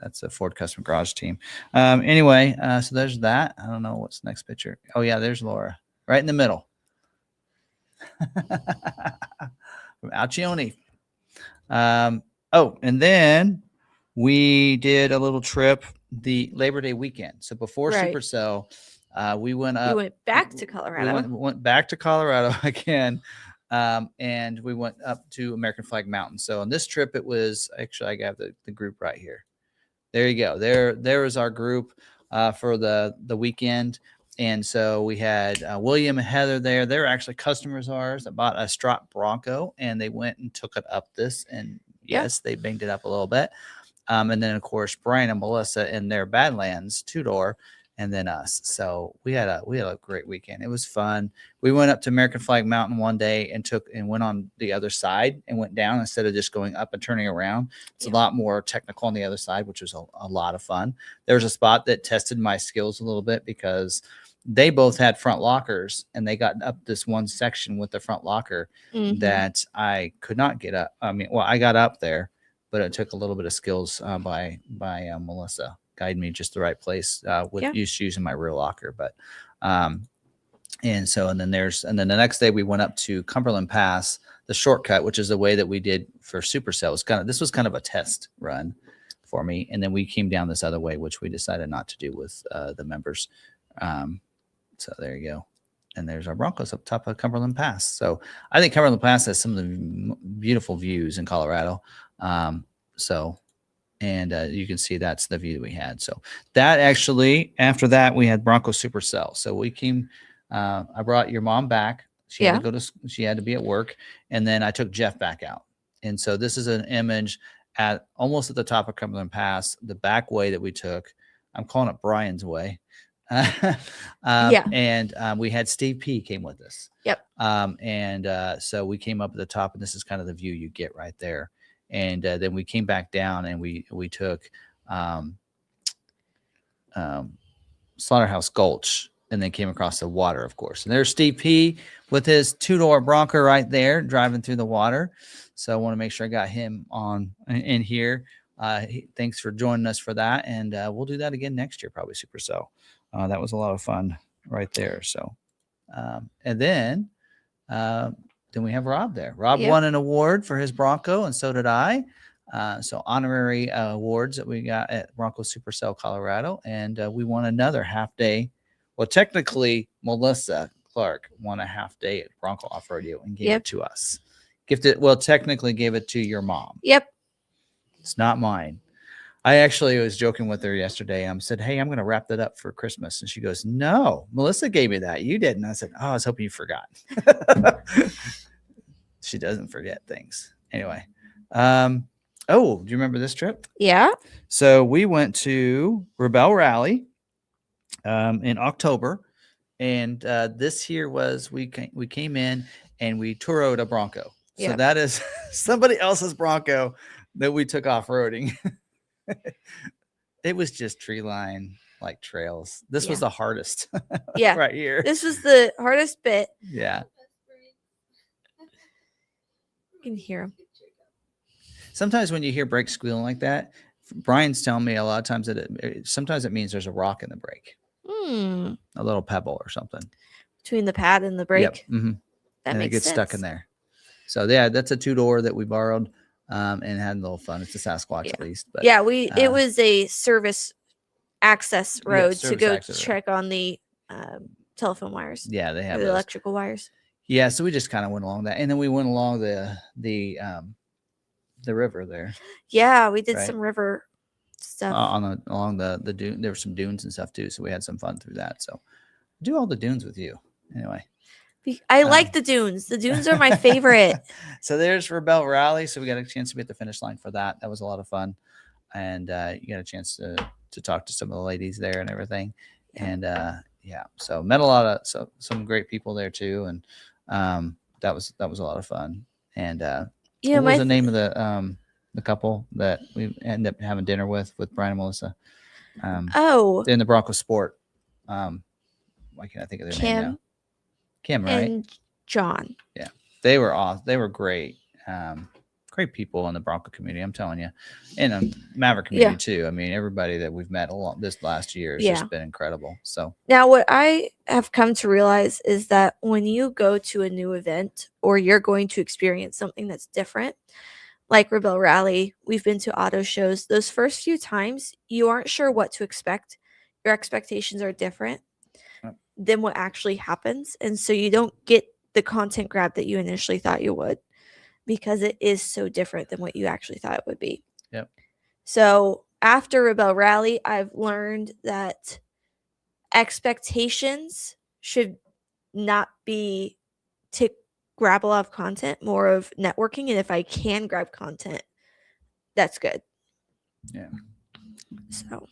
That's a Ford Custom Garage team. Anyway, so there's that. I don't know what's the next picture. Oh, yeah, there's Laura right in the middle. From Alcione. And then we did a little trip the Labor Day weekend. So before Supercell, we went up. We went back to Colorado. We went back to Colorado again. And we went up to American Flag Mountain. So on this trip, it was actually, I got the group right here. There you go. There is our group for the weekend. And so we had William and Heather there. They're actually customers of ours that bought a Strop Bronco, and they went and took it up this. And yes, they banged it up a little bit. And then, of course, Brian and Melissa in their Badlands two-door, and then us. So we had a great weekend. It was fun. We went up to American Flag Mountain one day and went on the other side and went down instead of just going up and turning around. It's a lot more technical on the other side, which was a lot of fun. There was a spot that tested my skills a little bit because they both had front lockers, and they got up this one section with the front locker that I could not get up. I mean, well, I got up there, but it took a little bit of skills by Melissa. Guide me just the right place with using my rear locker. But and then the next day we went up to Cumberland Pass, the shortcut, which is the way that we did for Supercell. This was kind of a test run for me, and then we came down this other way, which we decided not to do with the members. So there you go. And there's our Broncos up top of Cumberland Pass. So I think Cumberland Pass has some of the beautiful views in Colorado. You can see that's the view we had. So that actually, after that, we had Bronco Supercell. So we came, I brought your mom back. She had to she had to be at work. And then I took Jeff back out. And so this is an image almost at the top of Cumberland Pass, the back way that we took. I'm calling it Brian's way. And we had Steve P came with us. So we came up at the top, and this is kind of the view you get right there. And then we came back down, and we took Slaughterhouse Gulch, and then came across the water, of course. And there's Steve P with his two-door Bronco right there driving through the water. So I want to make sure I got him on in here. Thanks for joining us for that, and we'll do that again next year, probably Supercell. That was a lot of fun right there. So, and then we have Rob there. Rob won an award for his Bronco, and so did I. So honorary awards that we got at Bronco Supercell Colorado, and we won another half day. Well, technically, Melissa Clark won a half day at Bronco Off Rodeo and gave it to us. Technically gave it to your mom. It's not mine. I actually was joking with her yesterday. I said, hey, I'm going to wrap that up for Christmas. And she goes, no, Melissa gave me that. You didn't. I said, oh, I was hoping you forgot. She doesn't forget things. Anyway. Oh, do you remember this trip? Yeah. So we went to Rebel Rally in October, and this year was we came in and we toured a Bronco. So Yeah. that is somebody else's Bronco that we took off roading. It was just tree line like trails. This was Yeah. the hardest Yeah. right here. This was the hardest bit. Yeah. You can hear him. Sometimes when you hear brakes squealing like that, Brian's telling me a lot of times that sometimes it means there's a rock in the brake, a little pebble or something. Between the pad and the brake. Yep. Mm-hmm. That And it makes gets sense. stuck in there. So yeah, that's a 2-door that we borrowed and had a little fun. It's a Sasquatch at least. But yeah, it was a service access road to service go access road. check on the telephone wires. Yeah, they have the those. electrical wires. Yeah, so we just kind of went along that, and then we went along the river there. Yeah, we did Right. some river stuff. Along the dune. There were some dunes and stuff too, so we had some fun through that. So do all the dunes with you anyway. I like the dunes. The dunes are my favorite. So there's Rebel Rally. So we got a chance to be at the finish line for that. That was a lot of fun, and you got a chance to talk to some of the ladies there and everything. And yeah, so met a lot of some great people there too, and that was a lot of fun. And Yeah, what was the name of the couple that we ended up having dinner with Brian and Melissa? In the Bronco Sport. Why can't I think of their name now? Kim, right? And John. Yeah, they were awesome. They were great. Great people in the Bronco community, I'm telling you, and the Maverick community too. I mean, everybody that we've met along this last year has just been incredible. So now, what I have come to realize is that when you go to a new event or you're going to experience something that's different, like Rebel Rally, we've been to auto shows. Those first few times, you aren't sure what to expect. Your expectations are different than what actually happens, and so you don't get the content grab that you initially thought you would, because it is so different than what you actually thought it would be. Yep. So after Rebel Rally, I've learned that expectations should not be to grab a lot of content, more of networking. And if I can grab content, that's good. Yeah. So,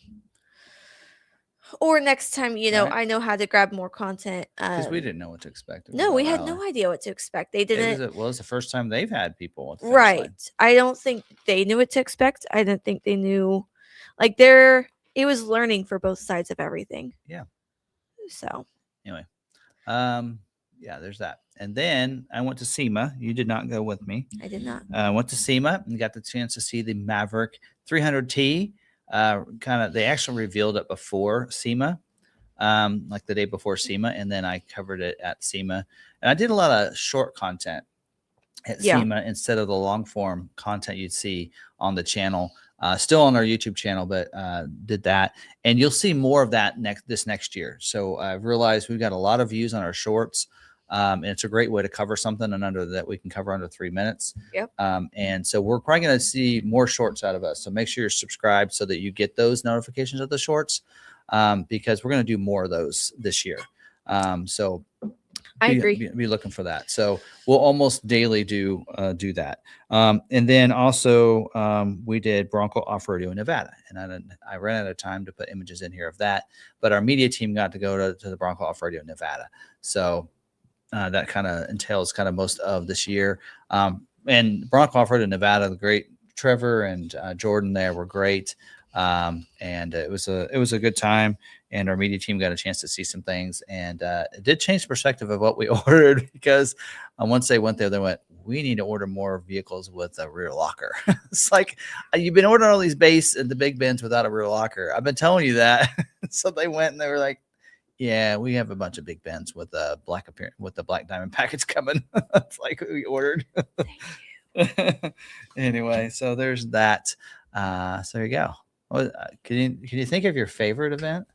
or next time, I know how to grab more content. Because we didn't know what to expect. No, we had no idea what to expect. They didn't. It was the first time they've had people. Right. I don't think they knew what to expect. I didn't think they knew. Like, it was learning for both sides of everything. Yeah. So. Anyway. Yeah, there's that. And then I went to SEMA. You did not go with me. I did not. I went to SEMA and got the chance to see the Maverick 300T. They actually revealed it before SEMA, like the day before SEMA, and then I covered it at SEMA. And I did a lot of short content at SEMA instead of the long form content you'd see on the channel. Still on our YouTube channel, but did that. And you'll see more of that this next year. So I've realized we've got a lot of views on our shorts. And it's a great way to cover something that we can cover under 3 minutes. Yep. And so we're probably going to see more shorts out of us. So make sure you're subscribed so that you get those notifications of the shorts, because we're going to do more of those this year. So I agree. Be looking for that. So we'll almost daily do that. And then also we did Bronco Off-Road in Nevada, and I ran out of time to put images in here of that, but our media team got to go to the Bronco Off-Road in Nevada. So that kind of entails kind of most of this year. And Bronco Off-Road in Nevada, the great Trevor and Jordan there were great. And it was a good time, and our media team got a chance to see some things, and it did change the perspective of what we ordered, because once they went there, they went, we need to order more vehicles with a rear locker. It's like, you've been ordering all these base and the big bins without a rear locker. I've been telling you that. So they went and they were like, yeah, we have a bunch of big Bens with the black diamond package coming. It's like we ordered. Anyway, so there's that. So there you go. Can you think of your favorite event?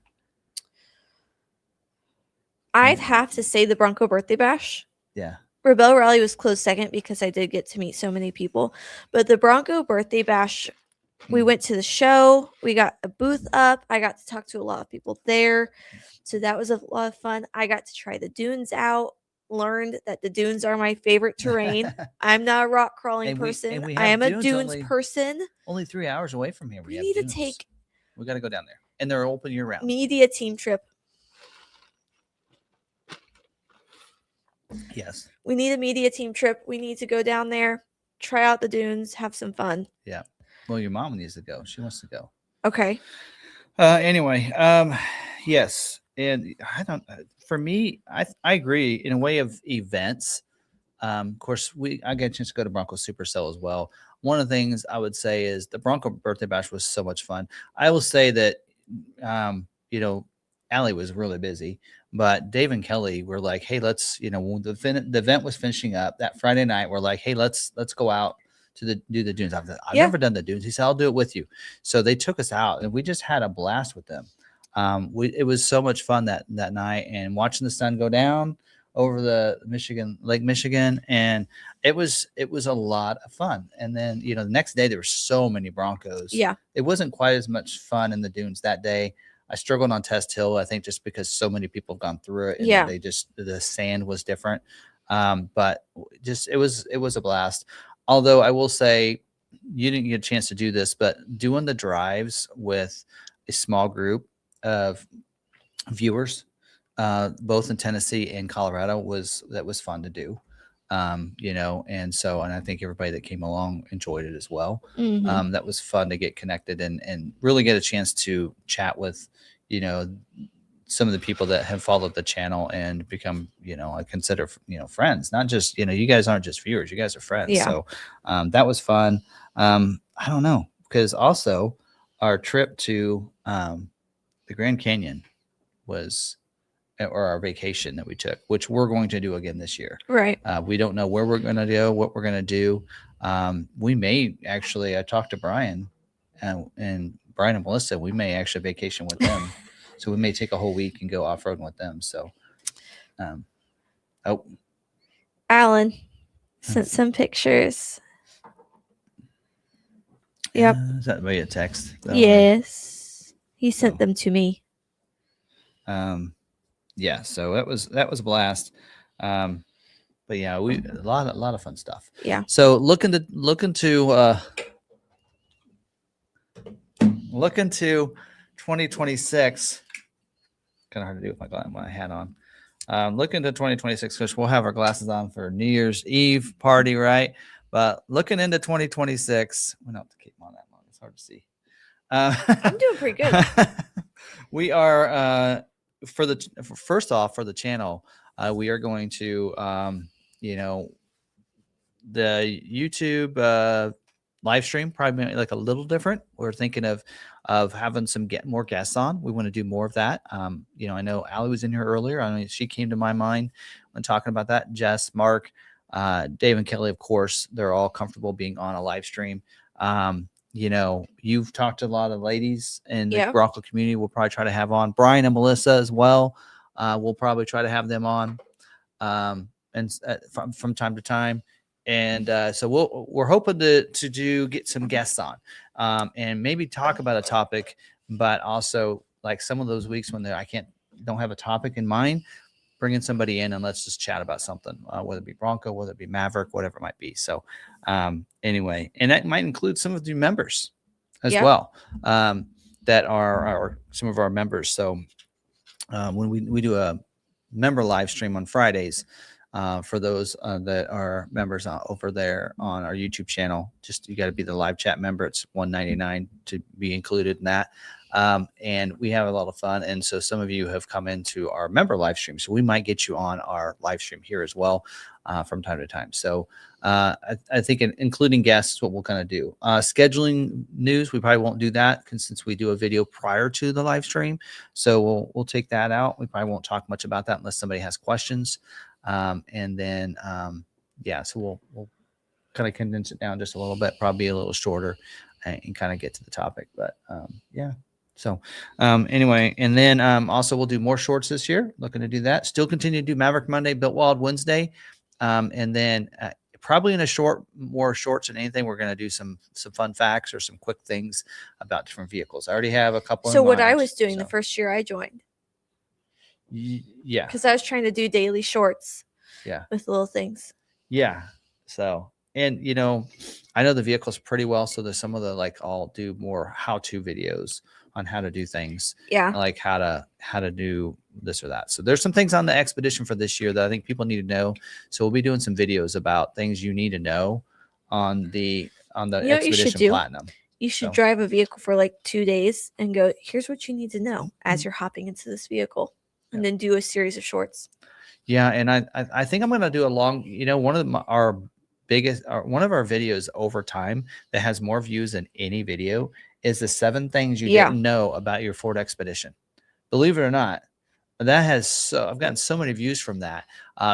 I'd have to say the Bronco Birthday Bash. Yeah. Rebel Rally was close second because I did get to meet so many people. But the Bronco Birthday Bash, we went to the show. We got a booth up. I got to talk to a lot of people there. So that was a lot of fun. I got to try the dunes out. learned that the dunes are my favorite terrain. I'm not a rock crawling And person. we I have am a dunes dunes only person. only 3 hours away from here. We have need to dunes. take We got to go down there, and they're open year round. media team trip. Yes. We need a media team trip. We need to go down there, try out the dunes, have some fun. Yeah. Well, your mom needs to go. She wants to go. Okay. Anyway, yes, and I don't. For me, I agree in a way of events. Of course, I get a chance to go to Bronco Supercell as well. One of the things I would say is the Bronco birthday bash was so much fun. I will say that, you know, Allie was really busy, but Dave and Kelly were like, "Hey, let's," when the event was finishing up that Friday night. We're like, "Hey, let's go out to do the dunes." I've never done the dunes. He said, "I'll do it with you." So they took us out, and we just had a blast with them. It was so much fun that night, and watching the sun go down over the Lake Michigan, and it was a lot of fun. And then the next day there were so many Broncos. Yeah, it wasn't quite as much fun in the dunes that day. I struggled on Test Hill, I think, just because so many people have gone through it, and the sand was different. But just it was a blast. Although I will say, you didn't get a chance to do this, but doing the drives with a small group of viewers, both in Tennessee and Colorado, was fun to do. And I think everybody that came along enjoyed it as well. Mm-hmm. That was fun to get connected and really get a chance to chat with, some of the people that have followed the channel and become, I consider, friends. Not just, you guys aren't just viewers, you guys are friends. Yeah. So that was fun. I don't know, because also our trip to the Grand Canyon was, or our vacation that we took, which we're going to do again this year. Right. We don't know where we're going to go, what we're going to do. We may actually, I talked to Brian and Brian and Melissa, we may actually vacation with them. So we may take a whole week and go off-roading with them. So, Alan sent some pictures. Yep. Is that via text? Yes. He sent them to me. Yeah, so that was a blast. But yeah, we a lot of fun stuff. Yeah. So look into 2026. Kind of hard to do with my hat on. Look into 2026, because we'll have our glasses on for New Year's Eve party, right? But looking into 2026, we don't have to keep them on that long. It's hard to see. I'm doing pretty good. We are first off, for the channel, we are going to the YouTube live stream probably like a little different. We're thinking of having more guests on. We want to do more of that. I know Allie was in here earlier. I mean, she came to my mind when talking about that. Jess, Mark, Dave, and Kelly, of course, they're all comfortable being on a live stream. You've talked to a lot of ladies in the Bronco community. We'll probably try to have on Brian and Melissa as well. We'll probably try to have them on from time to time. And so we're hoping to get some guests on and maybe talk about a topic, but also like some of those weeks when don't have a topic in mind, bringing somebody in and let's just chat about something, whether it be Bronco, whether it be Maverick, whatever it might be. So anyway, and that might include some of the members as well, that are some of our members. So when we do a member live stream on Fridays, for those that are members over there on our YouTube channel, you got to be the live chat member. It's $1.99 to be included in that. And we have a lot of fun. And so some of you have come into our member live stream. So we might get you on our live stream here as well from time to time. So I think including guests is what we'll kind of do. Scheduling news, we probably won't do that since we do a video prior to the live stream. So we'll take that out. We probably won't talk much about that unless somebody has questions. And then, so we'll kind of condense it down just a little bit, probably a little shorter, and kind of get to the topic. But so anyway, and then also we'll do more shorts this year. Looking to do that. Still continue to do Maverick Monday, Built Wild Wednesday, and then probably in more shorts than anything, we're going to do some fun facts or some quick things about different vehicles. I already have a couple. So what I was doing the first year I joined. Yeah, because I was trying to do daily shorts. Yeah. with little things. Yeah. So, and I know the vehicles pretty well. So there's some of the I'll do more how-to videos on how to do things, Yeah. like how to do this or that. So there's some things on the expedition for this year that I think people need to know. So we'll be doing some videos about things you need to know on the You know what you should Expedition do? Platinum. You should So- drive a vehicle for like 2 days and go, here's what you need to know as you're hopping into this vehicle, and then do a series of shorts. Yeah, and I think I'm gonna do a long. One of our biggest, one of our videos over time that has more views than any video is the 7 things you Yeah. didn't know about your Ford Expedition. Believe it or not, that has I've gotten so many views from that.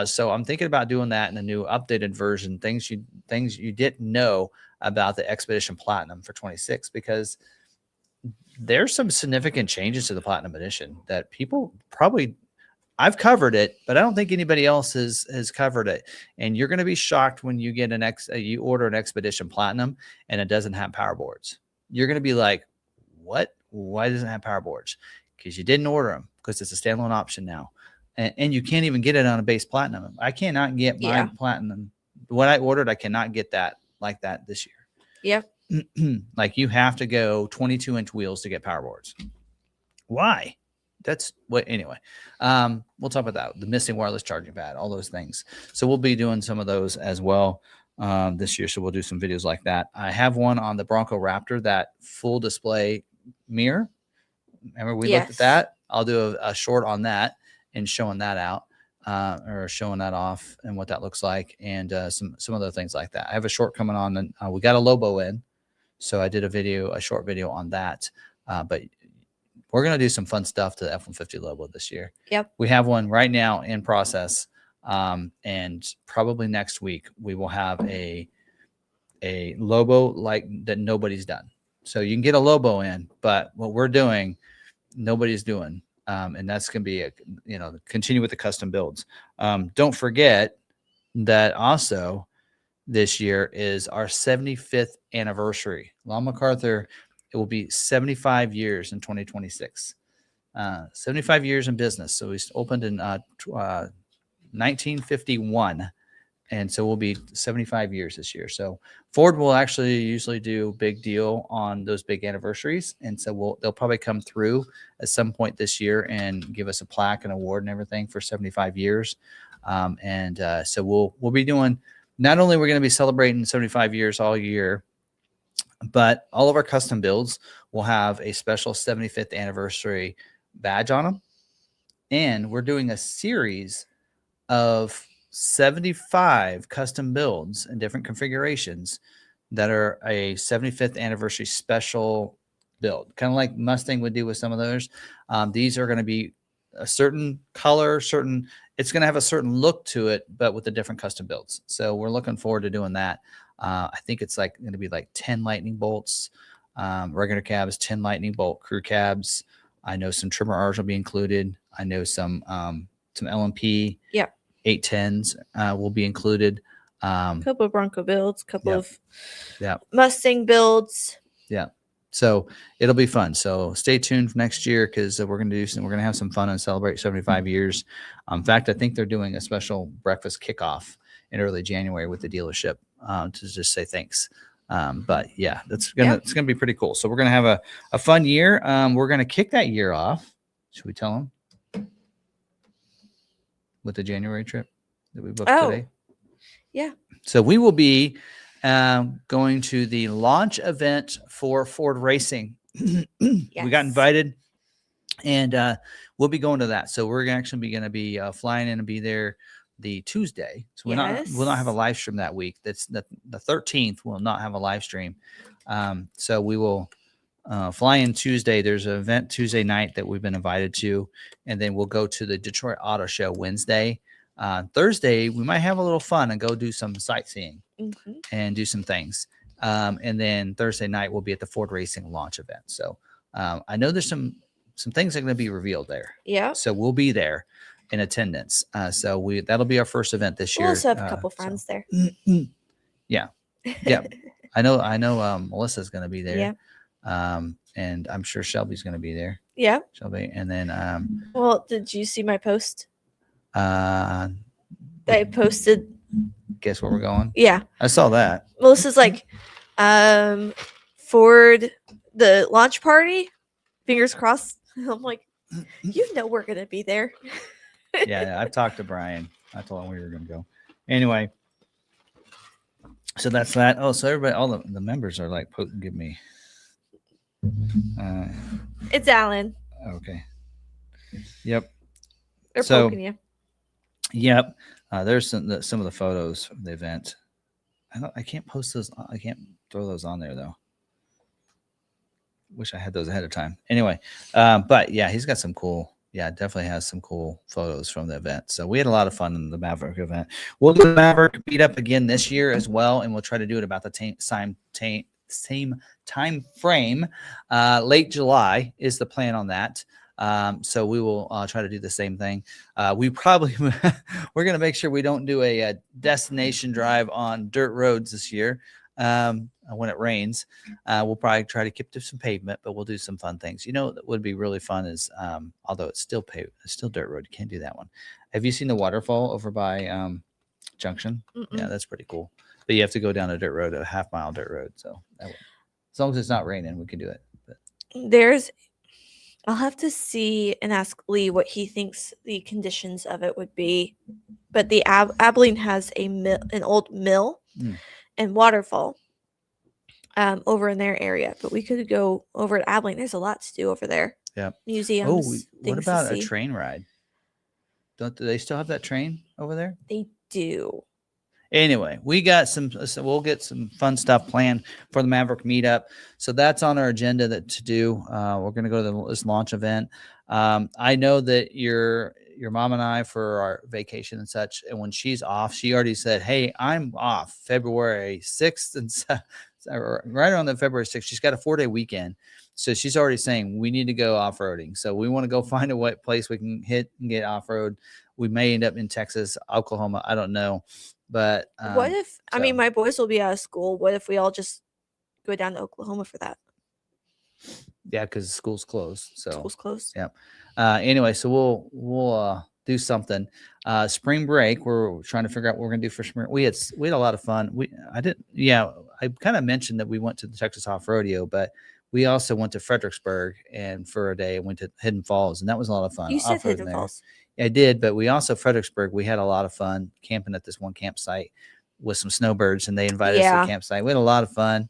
So I'm thinking about doing that in a new updated version. Things you didn't know about the Expedition Platinum for 26, because there's some significant changes to the Platinum Edition that people probably. I've covered it, but I don't think anybody else has covered it. And you're going to be shocked when you get you order an Expedition Platinum and it doesn't have power boards. You're going to be like, what? Why doesn't it have power boards? Because you didn't order them, because it's a standalone option now. And you can't even get it on a base Platinum. I cannot get my Platinum. What I ordered, I cannot get that like that this year. Yep. Like you have to go 22-inch wheels to get power boards. Why? That's what anyway. We'll talk about that, the missing wireless charging pad, all those things. So we'll be doing some of those as well this year. So we'll do some videos like that. I have one on the Bronco Raptor, that full display mirror. Remember we looked at that? I'll do a short on that and showing that out, or showing that off and what that looks like, and some other things like that. I have a short coming on, and we got a Lobo in, so I did a short video on that. But we're going to do some fun stuff to the F-150 Lobo this year. Yep. We have one right now in process. And probably next week we will have a Lobo like that nobody's done. So you can get a Lobo in, but what we're doing, nobody's doing. And that's going to be continue with the custom builds. Don't forget that also this year is our 75th anniversary. McArthur, it will be 75 years in 2026. 75 years in business. So we opened in 1951. And so we'll be 75 years this year. So Ford will actually usually do big deal on those big anniversaries. And so they'll probably come through at some point this year and give us a plaque and award and everything for 75 years. So we'll be doing, not only we're going to be celebrating 75 years all year, but all of our custom builds will have a special 75th anniversary badge on them. And we're doing a series of 75 custom builds in different configurations that are a 75th anniversary special build, kind of like Mustang would do with some of those. These are going to be a certain color, it's going to have a certain look to it, but with the different custom builds. So we're looking forward to doing that. I think it's going to be 10 lightning bolts, regular cabs, 10 lightning bolt crew cabs. I know some trimmer R's will be included. I know some LMP. Yeah. 810s will be included. Couple of Bronco builds, couple of Yeah. Mustang builds. Yeah. So it'll be fun. So stay tuned for next year, because we're going to have some fun and celebrate 75 years. In fact, I think they're doing a special breakfast kickoff in early January with the dealership to just say thanks. But yeah, it's gonna be pretty cool. So we're gonna have a fun year. We're gonna kick that year off. Should we tell them? With the January trip that we booked today. Yeah. So we will be going to the launch event for Ford Racing. Yes. We got invited, and we'll be going to that. So we're actually going to be flying in and be there the Tuesday. So we'll not have a live stream that week. That's the 13th. We'll not have a live stream. So we will fly in Tuesday. There's an event Tuesday night that we've been invited to, and then we'll go to the Detroit Auto Show Wednesday. Thursday, we might have a little fun and go do some sightseeing and do some things. And then Thursday night, we'll be at the Ford Racing launch event. So I know there's some things that are going to be revealed there. Yeah. So we'll be there in attendance. So that'll be our first event this year. We'll also have a couple friends there. Yeah. Yeah. I know Melissa's going to be there. Yeah. And I'm sure Shelby's going to be there. Yeah. Shelby. And then, well, did you see my post? that I posted. Guess where we're going? Yeah. I saw that. Melissa's like, Ford, the launch party, fingers crossed. I'm like, you know we're gonna be there. Yeah, I've talked to Brian. I told him we were going to go. Anyway, so that's that. Oh, so everybody, all the members are like, give me. It's Alan. Okay. Yep. They're So- poking you. Yep. There's some of the photos from the event. I can't post those. I can't throw those on there though. Wish I had those ahead of time. Anyway, but yeah, he's got some cool. Yeah, definitely has some cool photos from the event. So we had a lot of fun in the Maverick event. We'll do the Maverick meetup again this year as well, and we'll try to do it about the same time frame. Late July is the plan on that. So we will try to do the same thing. We probably we're going to make sure we don't do a destination drive on dirt roads this year. When it rains, we'll probably try to keep to some pavement, but we'll do some fun things. You know, that would be really fun is, although it's still paved, it's still dirt road. You can't do that one. Have you seen the waterfall over by Junction? Mm-mm. Yeah, that's pretty cool. But you have to go down a dirt road, a half-mile dirt road. So as long as it's not raining, we can do it. But I'll have to see and ask Lee what he thinks the conditions of it would be. But the Abilene has an old mill and waterfall over in their area. But we could go over to Abilene. There's a lot to do over there. Yeah. Museums. Oh, what things about to a see. train ride? Do they still have that train over there? They do. Anyway, we'll get some fun stuff planned for the Maverick meetup. So that's on our agenda to do. We're going to go to this launch event. I know that your mom and I for our vacation and such. And when she's off, she already said, "Hey, I'm off February 6th and right around the February 6th. She's got a 4-day weekend. So she's already saying we need to go off-roading. So we want to go find a wet place we can hit and get off-road. We may end up in Texas, Oklahoma. I don't know. But what if, I mean, my boys will be out of school. What if we all just go down to Oklahoma for that? Yeah, because school's closed. So School's closed. Yep. Anyway, so we'll do something. Spring break, we're trying to figure out what we're gonna do for spring. We had a lot of fun. I kind of mentioned that we went to the Texas Off Rodeo, but we also went to Fredericksburg and for a day went to Hidden Falls, and that was a lot of fun. You said Off-roading Hidden there. Falls. I did, but we also Fredericksburg. We had a lot of fun camping at this one campsite with some snowbirds, and they invited us to the campsite. We had a lot of fun.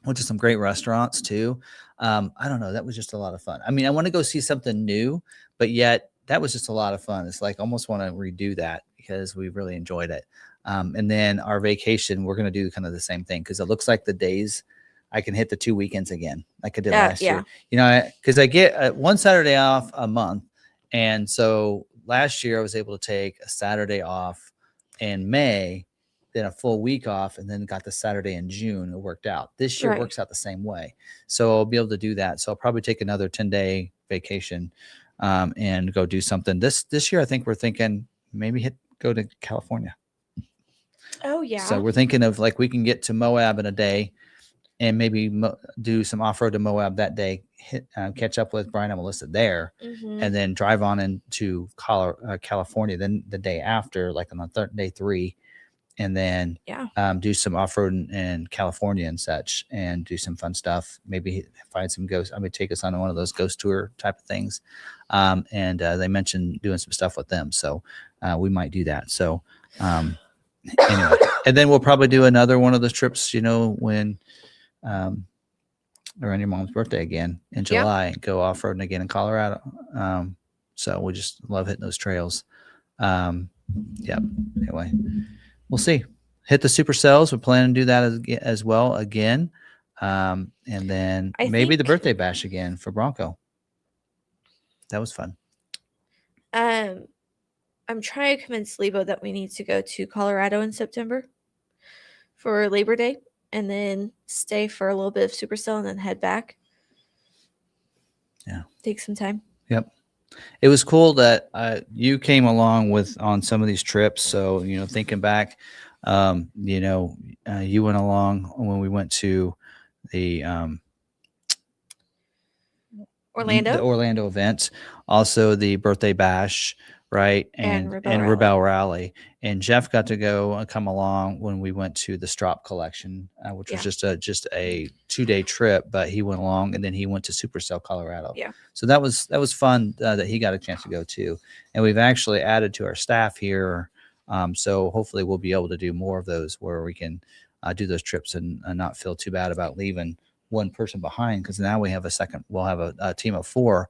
Went to some great restaurants too. I don't know. That was just a lot of fun. I mean, I want to go see something new, but yet that was just a lot of fun. It's like almost want to redo that because we really enjoyed it. And then our vacation, we're going to do kind of the same thing because it looks like the days I can hit the 2 weekends again, like I did last year. You know, because I get one Saturday off a month. And so last year I was able to take a Saturday off in May, then a full week off, and then got the Saturday in June. It worked out. This year works out the same way. So I'll be able to do that. So I'll probably take another 10-day vacation and go do something. This year, I think we're thinking maybe go to California. Oh, yeah. So we're thinking of like we can get to Moab in a day and maybe do some off-road to Moab that day, catch up with Brian and Melissa there, and then drive on into California then the day after, like on the day 3, and then do some off-road in California and such, and do some fun stuff. Maybe find some ghosts. I mean, take us on one of those ghost tour type of things. And they mentioned doing some stuff with them, so we might do that. So anyway, and then we'll probably do another one of those trips, you know, when around your mom's birthday again in July, and go off-roading again in Colorado. So we just love hitting those trails. Anyway, we'll see. Hit the supercells. We're planning to do that as well again. And then maybe the birthday bash again for Bronco. That was fun. I'm trying to convince Lebo that we need to go to Colorado in September for Labor Day and then stay for a little bit of supercell and then head back. Yeah. Take some time. Yep. It was cool that you came along on some of these trips. So, you know, thinking back, you went along when we went to the Orlando event, also the birthday bash, right? And And Rebel Rebel Rally. And Jeff got to go and come along when we went to the Strop collection, which was just a 2-day trip, but he went along, and then he went to Supercell, Colorado. Yeah. So that was fun that he got a chance to go to. And we've actually added to our staff here. So hopefully we'll be able to do more of those where we can do those trips and not feel too bad about leaving one person behind, because now we'll have a team of 4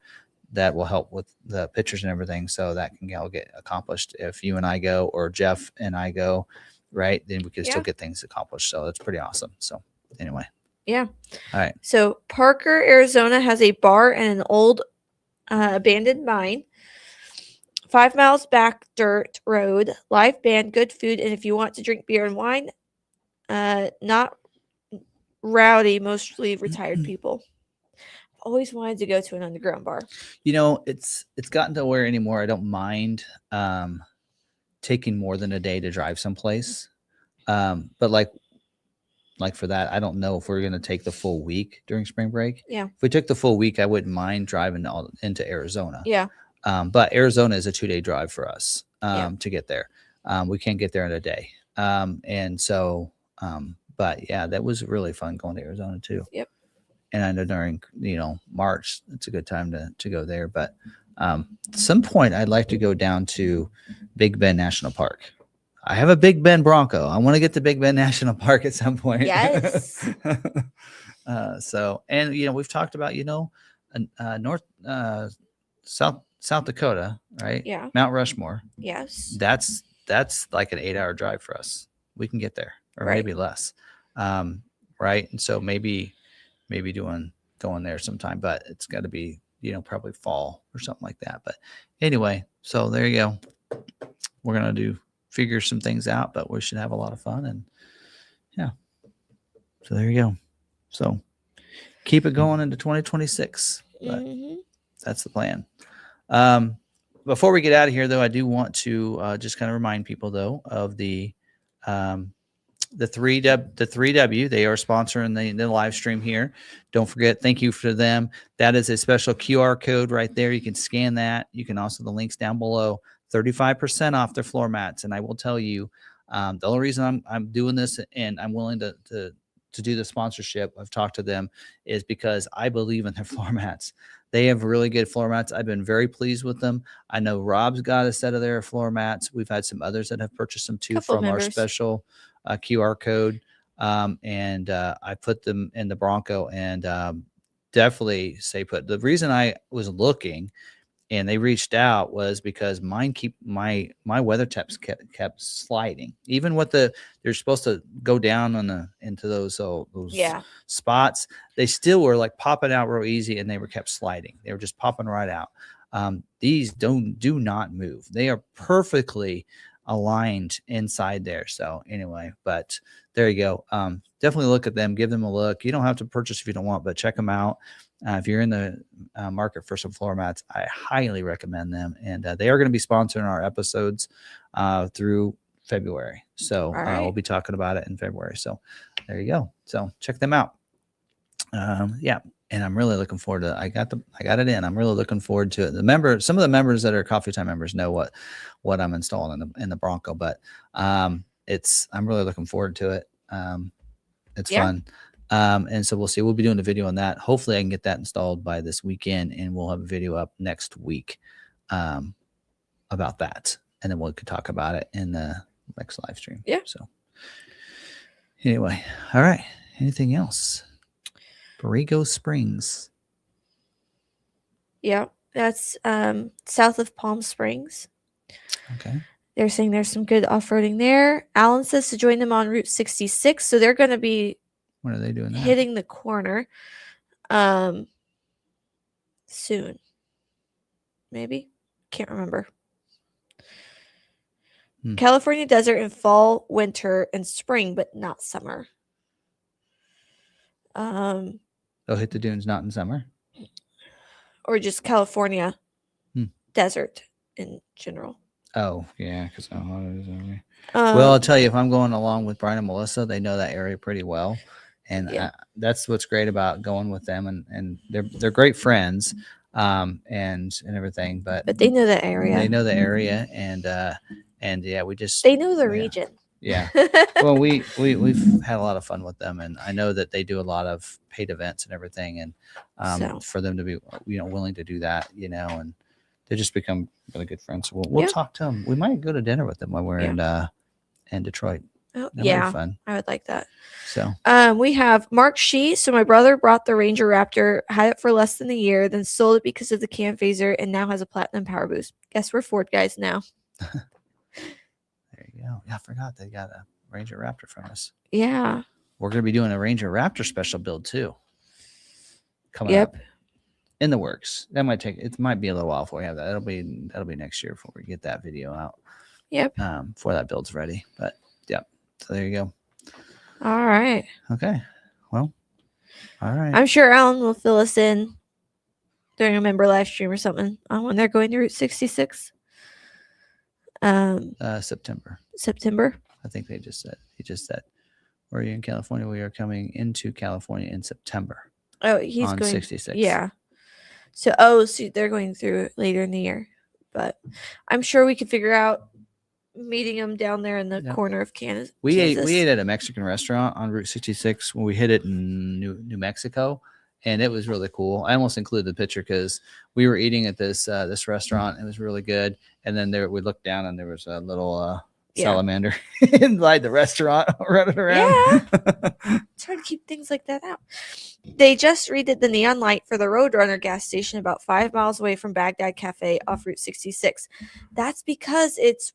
that will help with the pictures and everything, so that can all get accomplished. If you and I go, or Jeff and I go, right, then we can still get things accomplished. So that's pretty awesome. So anyway. Yeah. All right. So Parker, Arizona has a bar and an old abandoned mine. 5 miles back dirt road, live band, good food, and if you want to drink beer and wine, not rowdy, mostly retired people. Always wanted to go to an underground bar. You know, it's gotten to where anymore I don't mind taking more than a day to drive someplace. But like for that, I don't know if we're going to take the full week during spring break. Yeah. If we took the full week, I wouldn't mind driving into Arizona. Yeah. But Arizona is a 2-day drive for us to get there. We can't get there in a day. And so, but yeah, that was really fun going to Arizona too. Yep. And I know during, March, it's a good time to go there. But at some point, I'd like to go down to Big Bend National Park. I have a Big Bend Bronco. I want to get to Big Bend National Park at some point. Yes. So, and, we've talked about, South Dakota, right? Yeah. Mount Rushmore. Yes. That's like an 8-hour drive for us. We can get there, or maybe less. Right. And so maybe going there sometime, but it's got to be, probably fall or something like that. But anyway, so there you go. We're going to figure some things out, but we should have a lot of fun. And yeah, so there you go. So keep it going into 2026, but that's the plan. Before we get out of here though, I do want to just kind of remind people though of the 3W. They are sponsoring the live stream here. Don't forget, thank you for them. That is a special QR code right there. You can scan that. You can also, the links down below, 35% off their floor mats. And I will tell you, the only reason I'm doing this and I'm willing to do the sponsorship, I've talked to them, is because I believe in their floor mats. They have really good floor mats. I've been very pleased with them. I know Rob's got a set of their floor mats. We've had some others that have purchased them too from our special QR code. And I put them in the Bronco, and definitely stay put. The reason I was looking and they reached out was because my weather taps kept sliding. Even with they're supposed to go down into those spots, they still were like popping out real easy, and they were kept sliding. They were just popping right out. These do not move. They are perfectly aligned inside there. So anyway, but there you go. Definitely look at them, give them a look. You don't have to purchase if you don't want, but check them out. If you're in the market for some floor mats, I highly recommend them. And they are going to be sponsoring our episodes through February. So we'll be talking about it in February. So there you go. So check them out. Yeah. And I'm really looking forward to I got it in. I'm really looking forward to it. Some of the members that are Coffee Time members know what I'm installing in the Bronco, but I'm really looking forward to it. It's fun. And so we'll see. We'll be doing a video on that. Hopefully I can get that installed by this weekend, and we'll have a video up next week about that. And then we could talk about it in the next live stream. Yeah. So anyway, all right. Anything else? Borrego Springs. Yeah, that's south of Palm Springs. Okay. They're saying there's some good off-roading there. Alan says to join them on Route 66, so they're going to be when are they doing that? Hitting the corner soon. Maybe. Can't remember. California desert in fall, winter, and spring, but not summer. They'll hit the dunes not in summer? Or just California desert in general. Oh, yeah. Well, I'll tell you, if I'm going along with Brian and Melissa, they know that area pretty well. And that's what's great about going with them. And they're great friends. and everything. But But they know the area. they know the area, and yeah, we just They know the region. Yeah. Well, we've had a lot of fun with them, and I know that they do a lot of paid events and everything, and So. for them to be willing to do that, and they just become really good friends. So we'll Yeah. talk to them. We might go to dinner with them when we're in Detroit. Oh, That might yeah, be fun. I would like that. So we have Mark Shee. So my brother brought the Ranger Raptor, had it for less than a year, then sold it because of the cam phaser, and now has a platinum power boost. Guess we're Ford guys now. there you go. Yeah, I forgot they got a Ranger Raptor from us. Yeah. We're going to be doing a Ranger Raptor special build too. Coming up in the works. That might be a little while before we have that. That'll be next year before we get that video out. Yep. Before that build's ready. But yep. So there you go. All right. Okay. Well. All right. I'm sure Alan will fill us in during a member live stream or something on when they're going to Route 66. September. I think he just said, "Where are you in California? We are coming into California in September." Oh, he's on going 66. Yeah. So they're going through later in the year, but I'm sure we could figure out meeting them down there in the corner of Kansas. We ate at a Mexican restaurant on Route 66 when we hit it in New Mexico, and it was really cool. I almost included the picture because we were eating at this restaurant. It was really good, and then we looked down and there was a little salamander inside the restaurant running around. Yeah. Try to keep things like that out. They just redid the neon light for the Roadrunner gas station about 5 miles away from Baghdad Cafe off Route 66. That's because its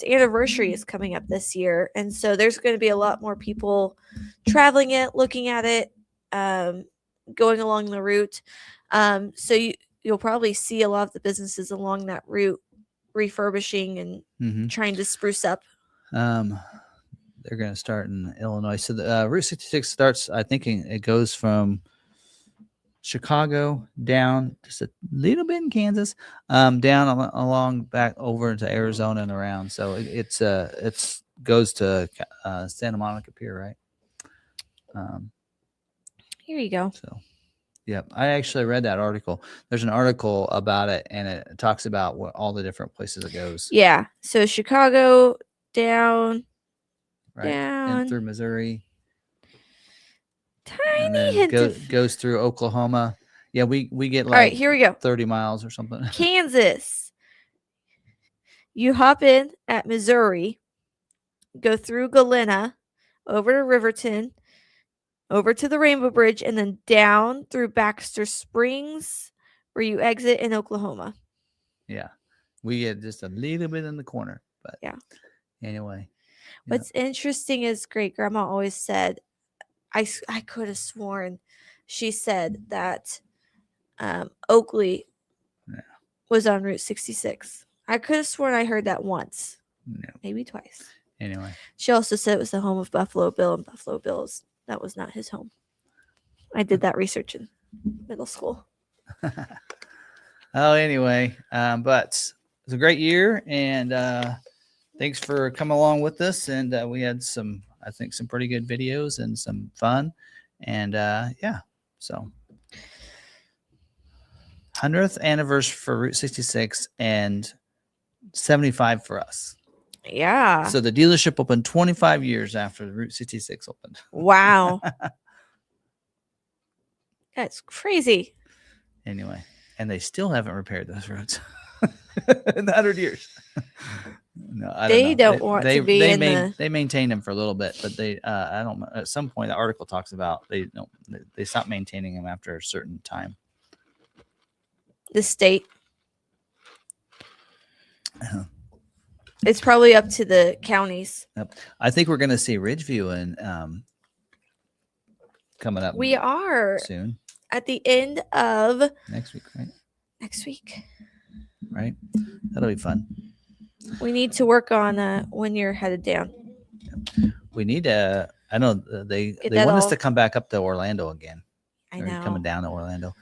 anniversary is coming up this year, and so there's going to be a lot more people traveling it, looking at it, going along the route. So you'll probably see a lot of the businesses along that route refurbishing and trying to spruce up. They're going to start in Illinois. So the Route 66 starts, I think it goes from Chicago down just a little bit in Kansas, down along back over into Arizona and around. So it's goes to Santa Monica Pier, right? Here you go. So, yeah, I actually read that article. There's an article about it, and it talks about all the different places it goes. Yeah. So Chicago down. Right. Down. And through Missouri. Tiny and then hint goes through Oklahoma. Yeah, we get like all right, here we go. 30 miles or something. Kansas. You hop in at Missouri, go through Galena, over to Riverton, over to the Rainbow Bridge, and then down through Baxter Springs, where you exit in Oklahoma. Yeah. We get just a little bit in the corner. But yeah. Anyway. What's interesting is great grandma always said, I could have sworn she said that Oakley was on Route 66. I could have sworn I heard that once. No. Maybe twice. Anyway. She also said it was the home of Buffalo Bill, and Buffalo Bill's that was not his home. I did that research in middle school. Anyway, but it's a great year, and thanks for coming along with us. And we had some pretty good videos and some fun. And so 100th anniversary for Route 66 and 75 for us. Yeah. So the dealership opened 25 years after Route 66 opened. Wow. That's crazy. Anyway, and they still haven't repaired those roads in 100 years. No, they don't want to be they maintain them for a little bit, but they I don't know. At some point, the article talks about they stop maintaining them after a certain time. The state. It's probably up to the counties. Yep. I think we're going to see Ridgeview and coming up. We are soon at the end of next week, right? Next week, right? That'll be fun. We need to work on when you're headed down. We need to. I know they want us to come back up to Orlando again. I know. Coming down to Orlando.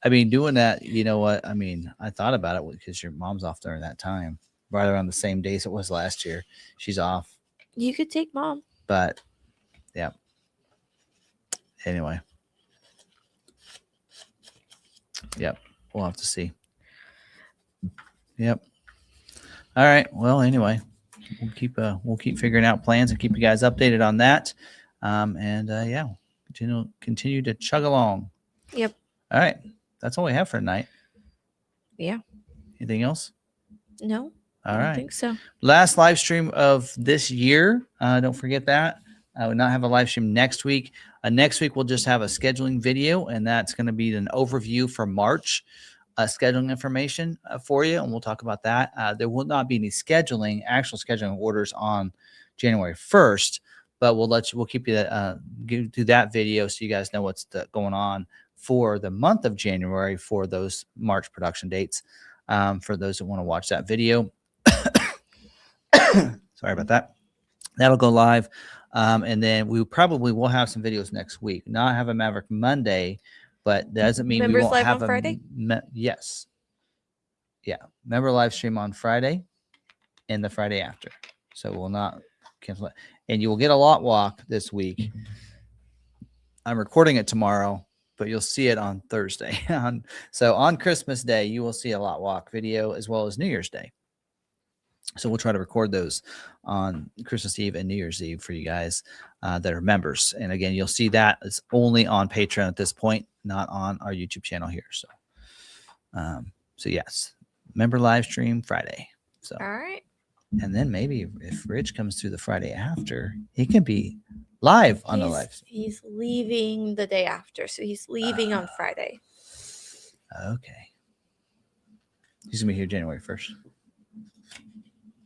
I mean, doing that. You know what? I mean, I thought about it because your mom's off during that time, right around the same days it was last year. She's off. You could take mom. But yeah. Anyway. Yep. We'll have to see. Yep. All right. Well, anyway, we'll keep figuring out plans and keep you guys updated on that. Yeah, continue to chug along. Yep. All right. That's all we have for tonight. Yeah. Anything else? No. All I right. don't think so. Last live stream of this year. Don't forget that. I will not have a live stream next week. Next week, we'll just have a scheduling video, and that's going to be an overview for March scheduling information for you, and we'll talk about that. There will not be any actual scheduling orders on January 1st, but we'll keep you do that video so you guys know what's going on for the month of January for those March production dates. For those that want to watch that video. Sorry about that. That'll go live. And then we probably will have some videos next week. Not have a Maverick Monday, but that doesn't mean Members we won't live have on Friday? Yes. Yeah. Member live stream on Friday and the Friday after. So we'll not cancel it. And you will get a lot walk this week. I'm recording it tomorrow, but you'll see it on Thursday. So on Christmas Day, you will see a lot walk video as well as New Year's Day. So we'll try to record those on Christmas Eve and New Year's Eve for you guys that are members. And again, you'll see that it's only on Patreon at this point, not on our YouTube channel here. So yes, member live stream Friday. So All right. And then maybe if Rich comes through the Friday after, he can be live on the live stream. He's leaving the day after, so he's leaving on Friday. Okay. He's gonna be here January 1st.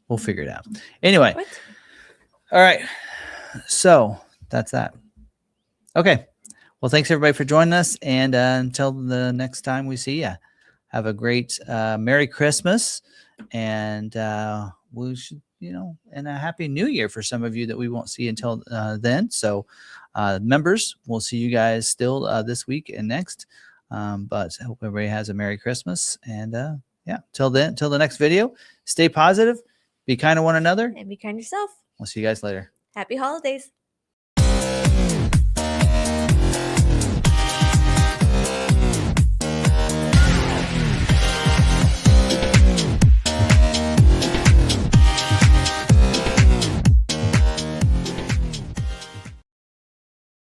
We'll figure it out. Anyway. What? All right. So that's that. Okay. Well, thanks everybody for joining us. And until the next time we see you, have a great Merry Christmas. And we should, and a Happy New Year for some of you that we won't see until then. So members, we'll see you guys still this week and next. But I hope everybody has a Merry Christmas. And till then, till the next video, stay positive. Be kind to one another. And be kind to yourself. We'll see you guys later. Happy holidays.